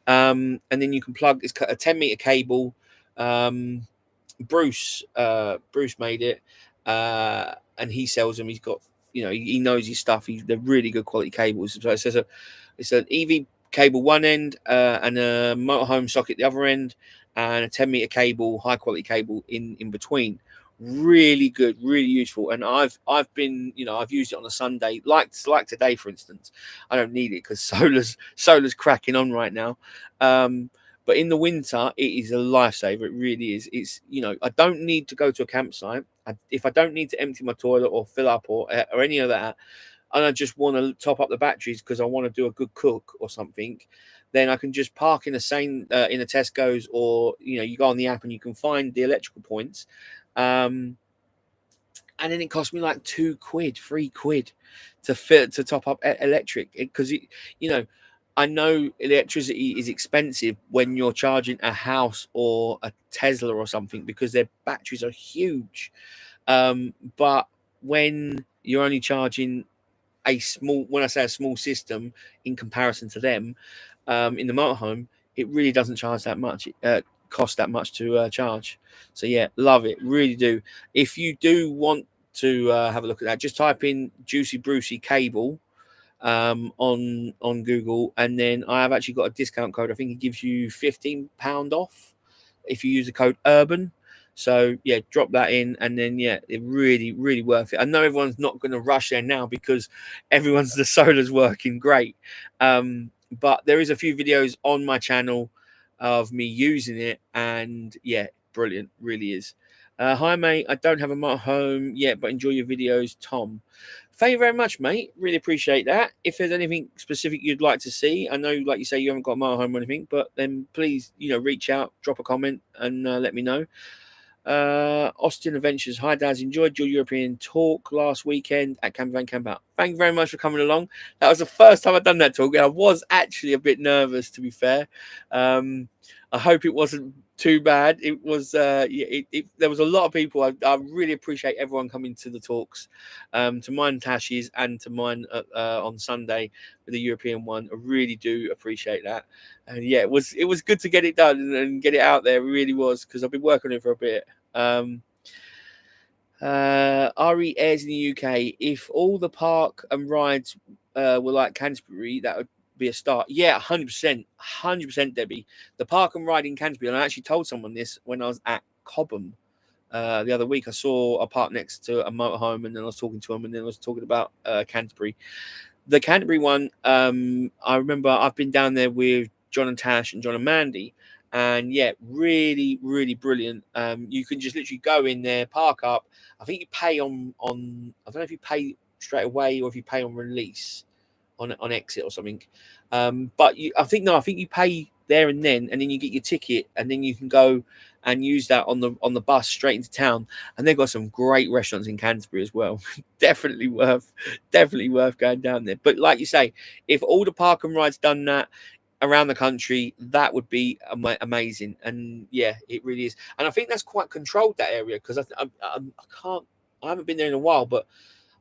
And then you can plug, it's a 10-meter cable. Bruce made it, and he sells them. He's got, he knows his stuff. They're really good quality cables. So it's an EV cable one end, and a motorhome socket the other end, and a 10-meter cable, high quality cable in between. Really good, really useful. And I've been, I've used it on a Sunday, like today, for instance. I don't need it because solar's cracking on right now. But in the winter, it is a lifesaver. It really is. It's, I don't need to go to a campsite. If I don't need to empty my toilet or fill up or any of that, and I just want to top up the batteries because I want to do a good cook or something, then I can just park in in a Tesco's, or you go on the app and you can find the electrical points, and then it cost me like £2, £3 to top up electric, because I know electricity is expensive when you're charging a house or a Tesla or something, because their batteries are huge. But when you're only charging when I say a small system in comparison to them, in the motorhome, it really doesn't charge that much. It costs that much to charge. So yeah, love it, really do. If you do want to have a look at that, just type in Juicy Brucey cable on Google, and then I have actually got a discount code. I think it gives you £15 off if you use the code URBAN. So yeah, drop that in, and then yeah, it really, really worth it. I know everyone's not going to rush there now because the solar's working great, but there is a few videos on my channel of me using it, and yeah, brilliant, really is. Hi mate, I don't have a motorhome yet, but enjoy your videos, Tom. Thank you very much, mate. Really appreciate that. If there's anything specific you'd like to see, I know, like you say, you haven't got a motorhome or anything, but then please, reach out, drop a comment, and let me know. Austin Adventures. Hi, Daz. Enjoyed your European talk last weekend at Camp Van Camp Out. Thank you very much for coming along. That was the first time I've done that talk, and I was actually a bit nervous, to be fair. I hope it wasn't too bad. It was, there was a lot of people. I really appreciate everyone coming to the talks, to mine Tash's and to mine on Sunday with the European one. I really do appreciate that. And yeah, it was good to get it done and get it out there. It really was, because I've been working on it for a bit. RE Airs in the UK. If all the park and rides were like Canterbury, that would be a start. Yeah, 100%, 100%, Debbie. The park and ride in Canterbury, and I actually told someone this when I was at Cobham the other week. I saw a park next to a motorhome, and then I was talking to him, and then I was talking about Canterbury. The Canterbury one, I remember I've been down there with John and Tash and John and Mandy, and yeah, really, really brilliant. You can just literally go in there, park up. I think you pay on. I don't know if you pay straight away or if you pay on release, on exit or something. But I think no, I think you pay there and then you get your ticket, and then you can go and use that on the bus straight into town. And they've got some great restaurants in Canterbury as well. definitely worth going down there. But like you say, if all the park and rides done that around the country, that would be amazing. And yeah, it really is. And I think that's quite controlled, that area, because I haven't been there in a while, but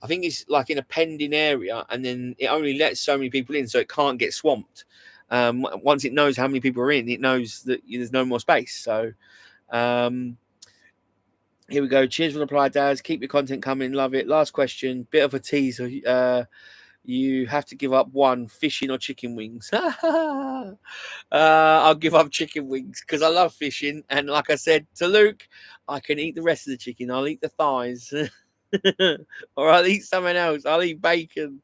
I think it's like in a pending area, and then it only lets so many people in, so it can't get swamped. Once it knows how many people are in, it knows that there's no more space. So um, here we go. Cheers for the reply, Daz. Keep your content coming. Love it. Last question. Bit of a teaser. You have to give up one: fishing or chicken wings. I'll give up chicken wings because I love fishing. And like I said to Luke, I can eat the rest of the chicken. I'll eat the thighs. Or I'll eat something else. I'll eat bacon.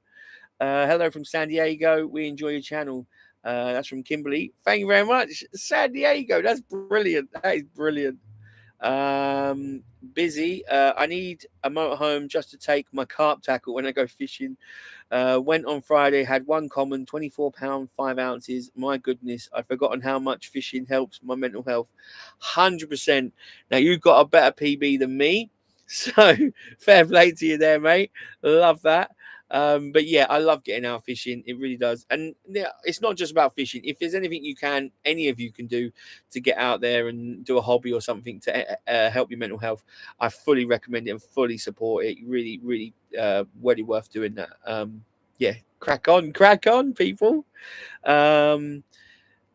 Hello from San Diego. We enjoy your channel. That's from Kimberly. Thank you very much. San Diego. That's brilliant. That is brilliant. Busy. I need a motorhome just to take my carp tackle when I go fishing. Went on Friday, had one common, £24, 5 ounces. My goodness, I've forgotten how much fishing helps my mental health. 100%. Now, you've got a better PB than me. So, fair play to you there, mate. Love that. But yeah, I love getting out fishing. It really does. And yeah, it's not just about fishing. If there's anything any of you can do to get out there and do a hobby or something to help your mental health, I fully recommend it and fully support it. Really, really, really worth doing that. Yeah, crack on, people.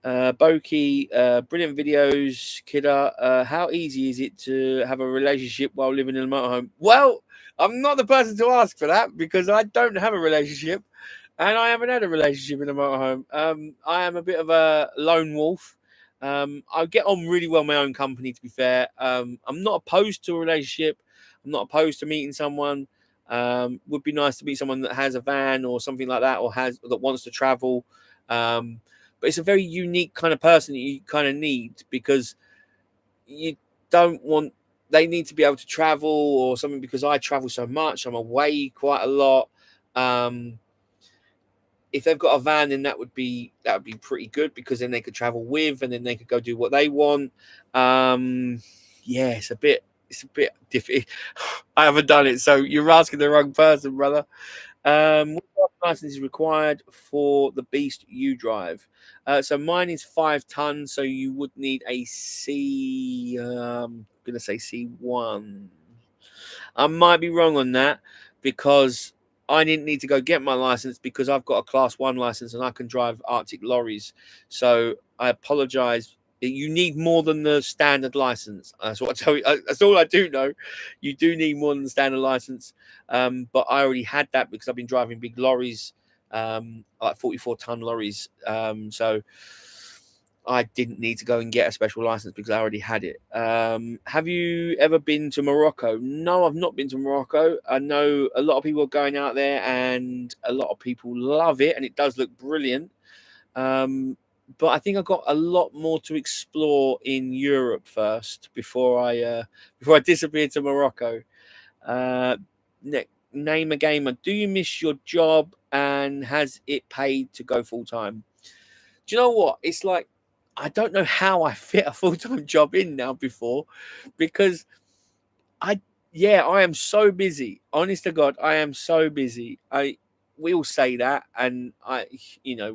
Boki, brilliant videos, Kidder. How easy is it to have a relationship while living in a motorhome? Well, I'm not the person to ask for that because I don't have a relationship, and I haven't had a relationship in a motorhome. I am a bit of a lone wolf. I get on really well in my own company, to be fair. I'm not opposed to a relationship. I'm not opposed to meeting someone. Would be nice to meet someone that has a van or something like that, or that wants to travel. But it's a very unique kind of person that you kind of need, because you don't want, they need to be able to travel or something, because I travel so much. I'm away quite a lot. If they've got a van, then that would be pretty good, because then they could travel with, and then they could go do what they want. Yeah, it's a bit difficult. I haven't done it, so you're asking the wrong person, brother. What license is required for the beast you drive? So mine is 5 tons, so you would need a C. I'm gonna say C1. I might be wrong on that, because I didn't need to go get my license because I've got a class 1 license and I can drive Arctic lorries. So I apologize. You need more than the standard license. That's what I tell you. That's all I do know. You do need more than the standard license. But I already had that because I've been driving big lorries, like 44-ton lorries. So I didn't need to go and get a special license because I already had it. Have you ever been to Morocco? No, I've not been to Morocco. I know a lot of people are going out there, and a lot of people love it, and it does look brilliant. But I think I've got a lot more to explore in Europe first before I disappear to Morocco. Name a gamer. Do you miss your job, and has it paid to go full time? Do you know what? It's like, I don't know how I fit a full-time job in now before, because I am so busy. Honest to God, I am so busy. We all say that, and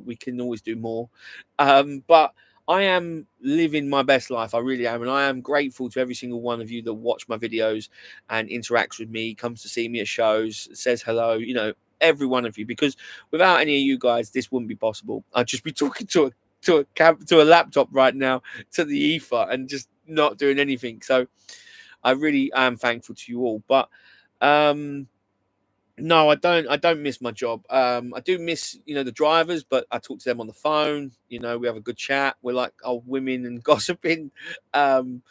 we can always do more. But I am living my best life. I really am, and I am grateful to every single one of you that watch my videos and interacts with me, comes to see me at shows, says hello. Every one of you, because without any of you guys, this wouldn't be possible. I'd just be talking to a laptop right now, to the ether, and just not doing anything. So I really am thankful to you all. But No, I don't. I don't miss my job. I do miss, the drivers, but I talk to them on the phone. We have a good chat. We're like old women and gossiping, um,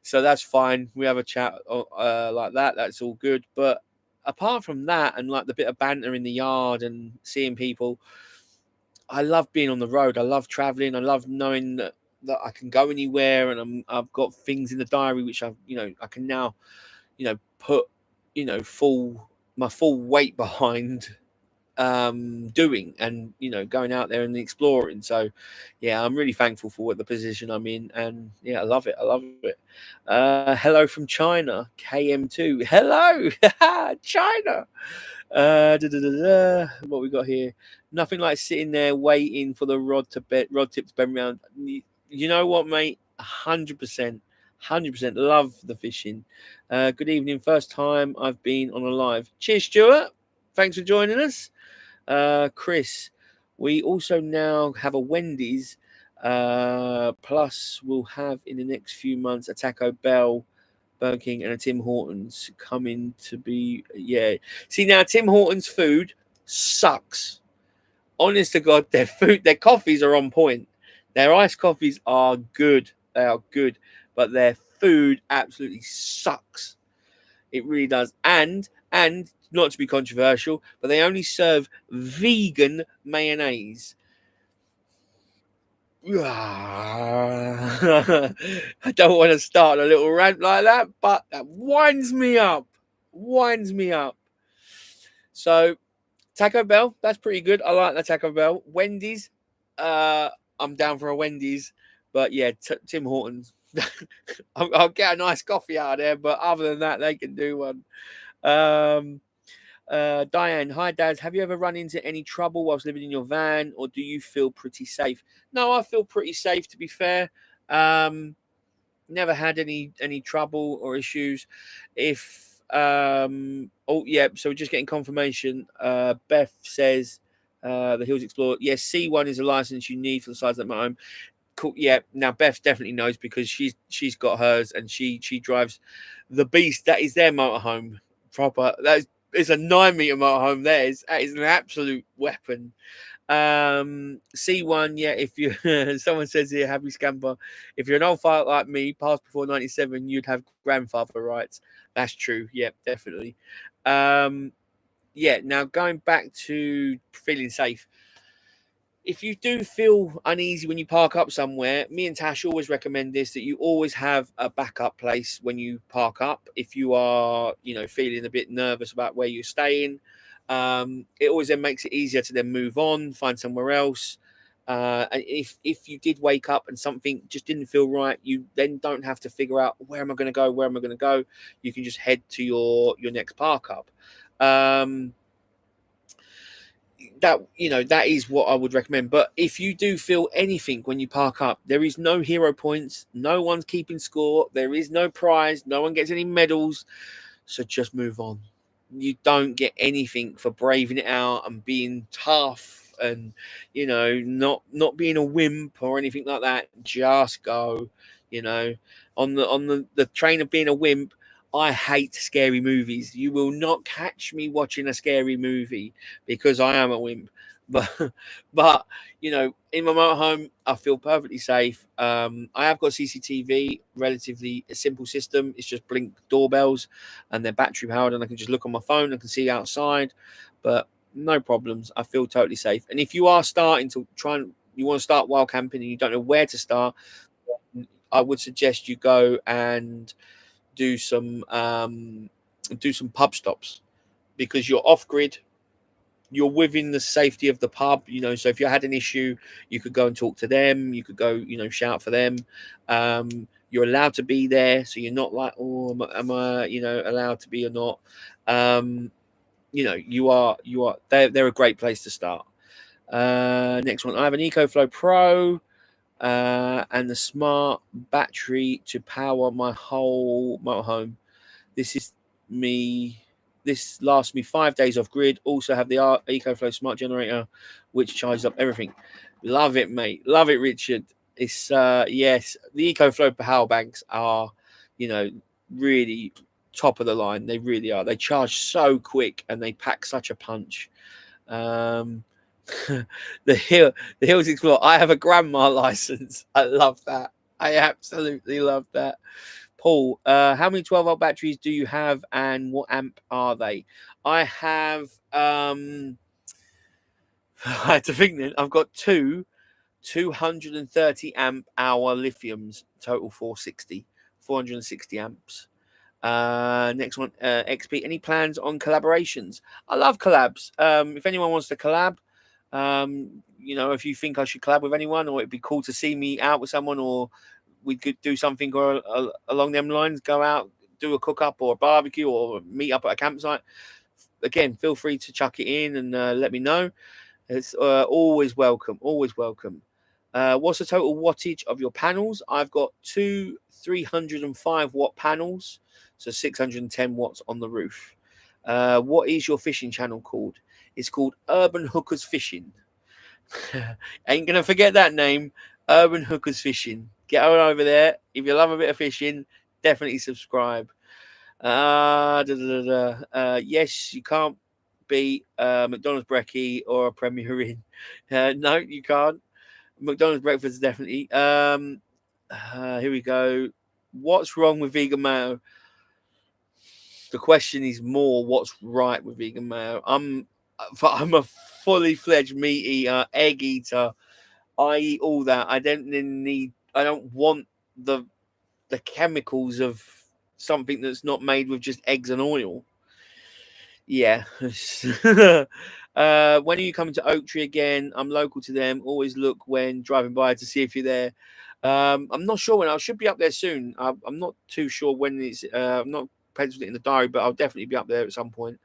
so that's fine. We have a chat like that. That's all good. But apart from that, and like the bit of banter in the yard and seeing people, I love being on the road. I love traveling. I love knowing that I can go anywhere, and I've got things in the diary which I can now, put, full my full weight behind doing, and going out there and exploring. So yeah, I'm really thankful for what the position I'm in, and yeah, I love it. Hello from China, KM2. Hello. China. What we got here? Nothing like sitting there waiting for the rod tip to bend round. You know what, mate? 100%, 100% love the fishing. Good evening. First time I've been on a live. Cheers, Stuart. Thanks for joining us. Chris, we also now have a Wendy's. Plus, we'll have in the next few months a Taco Bell, Burger King, and a Tim Hortons coming to be. Yeah. See, now Tim Hortons food sucks. Honest to God, their coffees are on point. Their iced coffees are good. They are good, but their food absolutely sucks. It really does. And not to be controversial, but they only serve vegan mayonnaise. I don't want to start a little rant like that, but that winds me up. Winds me up. So Taco Bell, that's pretty good. I like the Taco Bell. Wendy's, uh, I'm down for a Wendy's, but yeah, Tim Hortons. I'll get a nice coffee out of there, but other than that, they can do one. Um, Diane, hi Dad. Have you ever run into any trouble whilst living in your van, or do you feel pretty safe? No, I feel pretty safe, to be fair. Um, Never had any trouble or issues. If oh yeah, so we're just getting confirmation. Beth says the Hills Explorer. Yes, C1 is a license you need for the size of my home. Cool. Yeah. Now Beth definitely knows because she's got hers, and she drives the beast that is their motorhome. Proper. That is, it's a 9 meter motorhome. That is an absolute weapon. C1, yeah. If you someone says here, happy scamper. If you're an old fart like me, passed before 97, you'd have grandfather rights. That's true. Yeah, definitely. Um, yeah. Now going back to feeling safe, if you do feel uneasy when you park up somewhere, me and Tash always recommend this, that you always have a backup place when you park up. If you are, feeling a bit nervous about where you're staying, it always then makes it easier to then move on, find somewhere else. And if you did wake up and something just didn't feel right, you then don't have to figure out where am I going to go, where am I going to go. You can just head to your next park up. That is what I would recommend. But if you do feel anything when you park up, there is no hero points, no one's keeping score, there is no prize, no one gets any medals, so just move on. You don't get anything for braving it out and being tough, and not being a wimp or anything like that. Just go. On the train of being a wimp, I hate scary movies. You will not catch me watching a scary movie because I am a wimp. But in my motorhome, I feel perfectly safe. I have got CCTV, relatively a simple system. It's just blink doorbells, and they're battery powered, and I can just look on my phone. I can see outside, but no problems. I feel totally safe. And if you are starting to you want to start wild camping and you don't know where to start, I would suggest you go and do some pub stops, because you're off grid, you're within the safety of the pub. So if you had an issue, you could go and talk to them, you could go, shout for them. You're allowed to be there, so you're not like, oh, am I allowed to be or not. You are they're a great place to start. Next one, I have an EcoFlow Pro and the smart battery to power my whole motorhome. This is me. This lasts me 5 days off grid. Also have the EcoFlow smart generator, which charges up everything. Love it, mate. Love it, Richard. It's yes, the EcoFlow power banks are, really. top of the line. They really are. They charge so quick and they pack such a punch. The Hills Explorer. I have a grandma license. I love that. I absolutely love that. Paul, how many 12-volt batteries do you have and what amp are they? I have I had to think then. I've got two 230 amp hour lithiums, total 460 amps. Next one, XP. Any plans on collaborations? I love collabs. If anyone wants to collab, if you think I should collab with anyone, or it'd be cool to see me out with someone, or we could do something along them lines, go out, do a cook up or a barbecue, or meet up at a campsite. Again, feel free to chuck it in and let me know. It's always welcome. Always welcome. What's the total wattage of your panels? I've got two 305 watt panels, so 610 watts on the roof. What is your fishing channel called? It's called Urban Hookers Fishing. Ain't gonna forget that name, Urban Hookers Fishing. Get on over there. If you love a bit of fishing, definitely subscribe. Yes, you can't beat McDonald's brekkie or a Premier Inn. No, you can't. McDonald's breakfast definitely. Here we go. What's wrong with vegan mayo? The question is more what's right with vegan mayo. I'm a fully fledged meat eater, egg eater. I eat all that. I don't want the chemicals of something that's not made with just eggs and oil. Yeah. When are you coming to Oak Tree again? I'm local to them. Always look when driving by to see if you're there. I'm not sure when. I should be up there soon. I'm not too sure when it's. I'm not penciled it in the diary, but I'll definitely be up there at some point.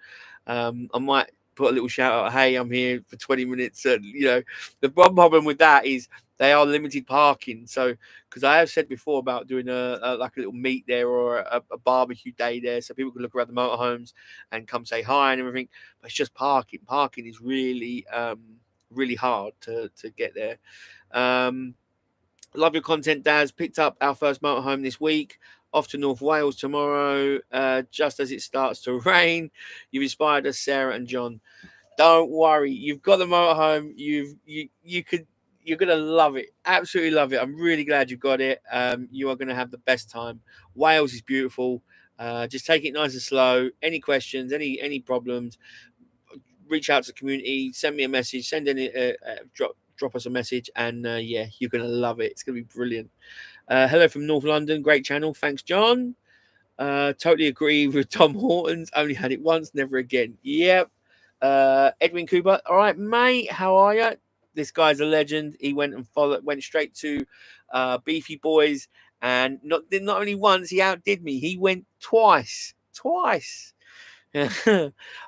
I might put a little shout out. Hey, I'm here for 20 minutes. The problem with that is they are limited parking. So, because I have said before about doing a little meet there or a barbecue day there, so people can look around the motorhomes and come say hi and everything. But it's just parking. Parking is really really hard to get there. Love your content, Daz. Picked up our first motorhome this week. Off to North Wales tomorrow, just as it starts to rain. You've inspired us, Sarah and John. Don't worry, you've got the motorhome. You're gonna love it. Absolutely love it. I'm really glad you've got it. You are gonna have the best time. Wales is beautiful. Just take it nice and slow. Any questions, any problems, reach out to the community. Send me a message. Drop us a message, and you're gonna love it. It's gonna be brilliant. Hello from North London. Great channel. Thanks, John. Totally agree with Tom Hortons. Only had it once, never again. Yep. Edwin Cooper. All right, mate. How are you? This guy's a legend. He went straight to Beefy Boys, and not only once, he outdid me. He went twice. Hi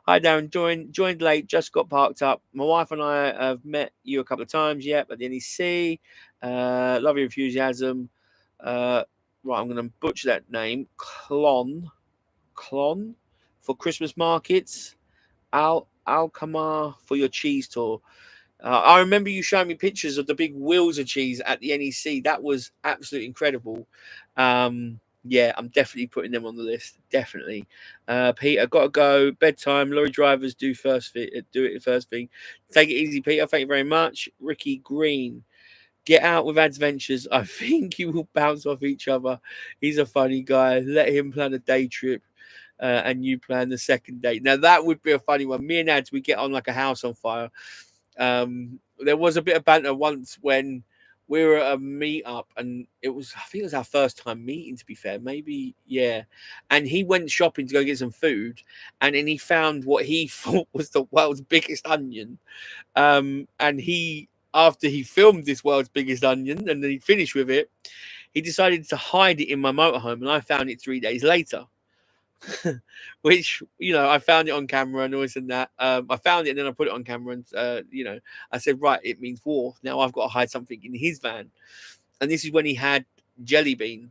Darren, joined late, just got parked up. My wife and I have met you a couple of times, at the NEC. Love your enthusiasm. Right, I'm going to butcher that name. Clon for Christmas markets. Alkamar for your cheese tour. I remember you showing me pictures of the big wheels of cheese at the NEC. That was absolutely incredible. I'm definitely putting them on the list. Definitely. Peter, got to go. Bedtime. Lorry drivers do it first thing. Take it easy, Peter. Thank you very much. Ricky Green. Get out with adventures. I think you will bounce off each other. He's a funny guy. Let him plan a day trip. And you plan the second date. Now that would be a funny one. Me and Ads, we get on like a house on fire. There was a bit of banter once when we were at a meetup, and I think it was our first time meeting, to be fair, maybe, yeah. And he went shopping to go get some food, and then he found what he thought was the world's biggest onion. And after he filmed this world's biggest onion, and then he finished with it, he decided to hide it in my motorhome, and I found it 3 days later. Which, I found it on camera and all this and that. I found it and then I put it on camera and, I said, right, it means war. Now I've got to hide something in his van. And this is when he had Jelly Bean.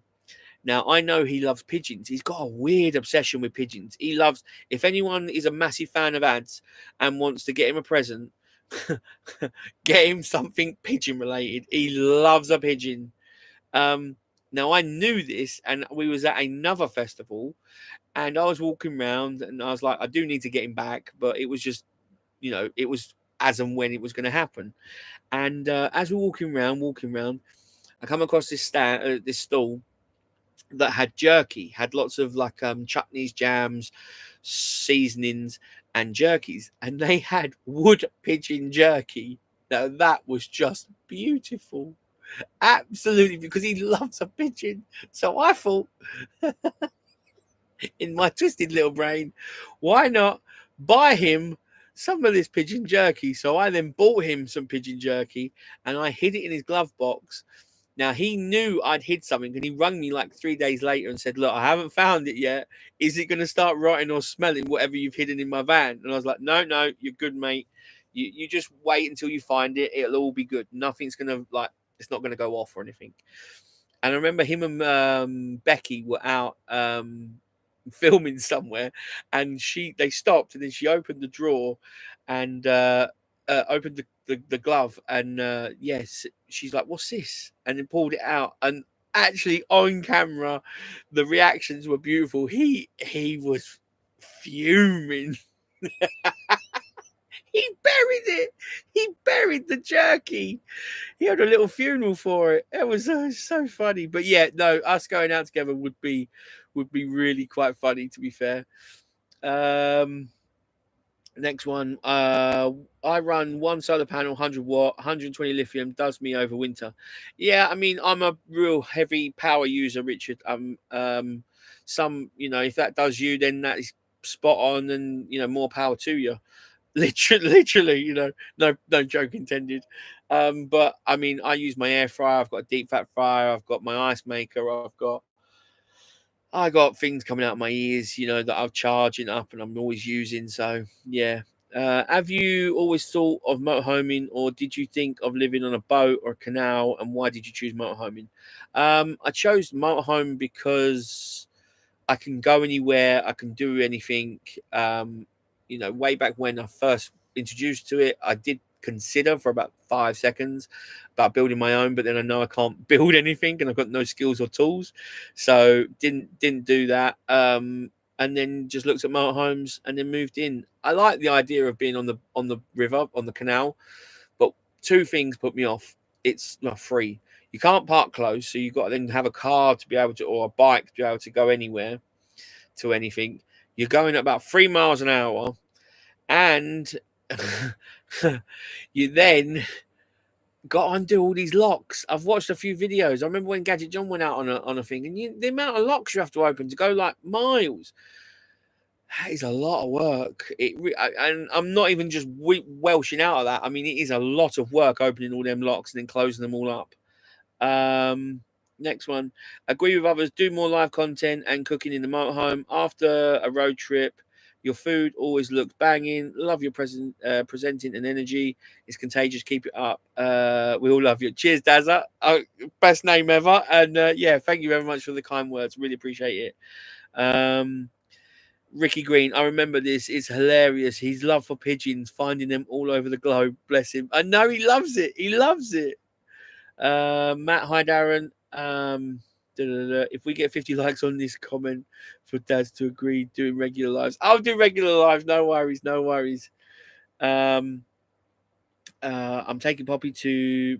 Now, I know he loves pigeons. He's got a weird obsession with pigeons. He loves, if anyone is a massive fan of Ads and wants to get him a present, get him something pigeon related. He loves a pigeon. Now I knew this, and we was at another festival, and I was walking around, and I was like, I do need to get him back, but it was just, it was as and when it was going to happen. And as we're walking around, I come across this this stall that had jerky, had lots of like chutneys, jams, seasonings, and jerkies, and they had wood pigeon jerky. Now that was just beautiful, absolutely, because he loves a pigeon. So I thought, in my twisted little brain, why not buy him some of this pigeon jerky? So I then bought him some pigeon jerky, and I hid it in his glove box. Now he knew I'd hid something, and he rang me like 3 days later and said, "Look, I haven't found it yet. Is it going to start rotting or smelling whatever you've hidden in my van?" And I was like, "No, no, you're good, mate. You just wait until you find it. It'll all be good. Nothing's gonna it's not gonna go off or anything." And I remember him and Becky were out filming somewhere, and they stopped, and then she opened the drawer and opened the glove, and yes, she's like, "What's this?" And then pulled it out, and actually on camera, the reactions were beautiful. He was fuming. He buried it. He buried the jerky. He had a little funeral for it. It was so funny. But yeah, no, us going out together would be really quite funny, to be fair. Um, Next one. I run one solar panel, 100 watt, 120 lithium, does me over winter. Yeah, I mean, I'm a real heavy power user, Richard. If that does you, then that is spot on, and more power to you. Literally, no joke intended. But I mean, I use my air fryer. I've got a deep fat fryer. I've got my ice maker. I got things coming out of my ears, that I'm charging up and I'm always using. So yeah. Have you always thought of motorhoming, or did you think of living on a boat or a canal? And why did you choose motorhoming? I chose motorhome because I can go anywhere. I can do anything. Way back when I first introduced to it, I did consider for about 5 seconds about building my own, but then I know I can't build anything, and I've got no skills or tools, so didn't do that. And then just looked at motorhomes and then moved in. I like the idea of being on the river, on the canal, but two things put me off. It's not free. You can't park close, so you've got to then have a car to be able to, or a bike to be able to go anywhere to anything. You're going at about 3 miles an hour, and you then got to undo all these locks. I've watched a few videos. I remember when Gadget John went out on a thing, and the amount of locks you have to open to go like miles. That is a lot of work. And I'm not even just welshing out of that. I mean, it is a lot of work opening all them locks and then closing them all up. Next one. Agree with others. Do more live content and cooking in the motorhome. After a road trip, your food always looks banging. Love your presenting and energy. It's contagious. Keep it up. We all love you. Cheers, Dazza. Best name ever. And yeah, thank you very much for the kind words. Really appreciate it. Ricky Green, I remember this. It's hilarious. His love for pigeons, finding them all over the globe. Bless him. I know he loves it. He loves it. Matt, hi Darren. If we get 50 likes on this comment for dads to agree doing regular lives, I'll do regular lives. No worries, no worries. I'm taking Poppy to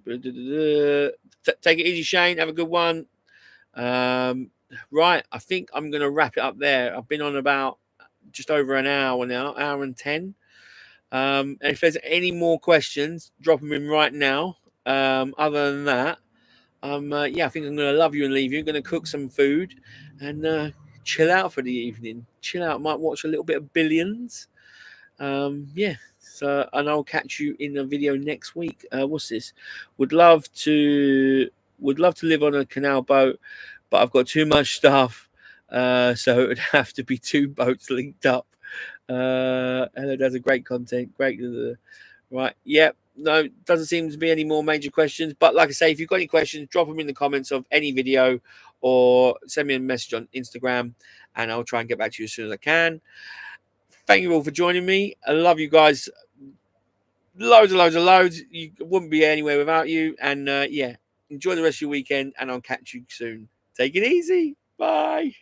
take it easy, Shane. Have a good one. Right, I think I'm going to wrap it up there. I've been on about just over an hour now, hour and 10. And if there's any more questions, drop them in right now. Other than that, I think I'm going to love you and leave you. I'm going to cook some food and chill out for the evening. Chill out. Might watch a little bit of Billions. So, and I'll catch you in a video next week. What's this? Would love to live on a canal boat, but I've got too much stuff, so it would have to be 2 boats linked up. Hello, does a great content. Great. Right. Yep. No, doesn't seem to be any more major questions. But like I say, if you've got any questions, drop them in the comments of any video or send me a message on Instagram, and I'll try and get back to you as soon as I can. Thank you all for joining me. I love you guys. Loads. You wouldn't be anywhere without you. And enjoy the rest of your weekend, and I'll catch you soon. Take it easy. Bye.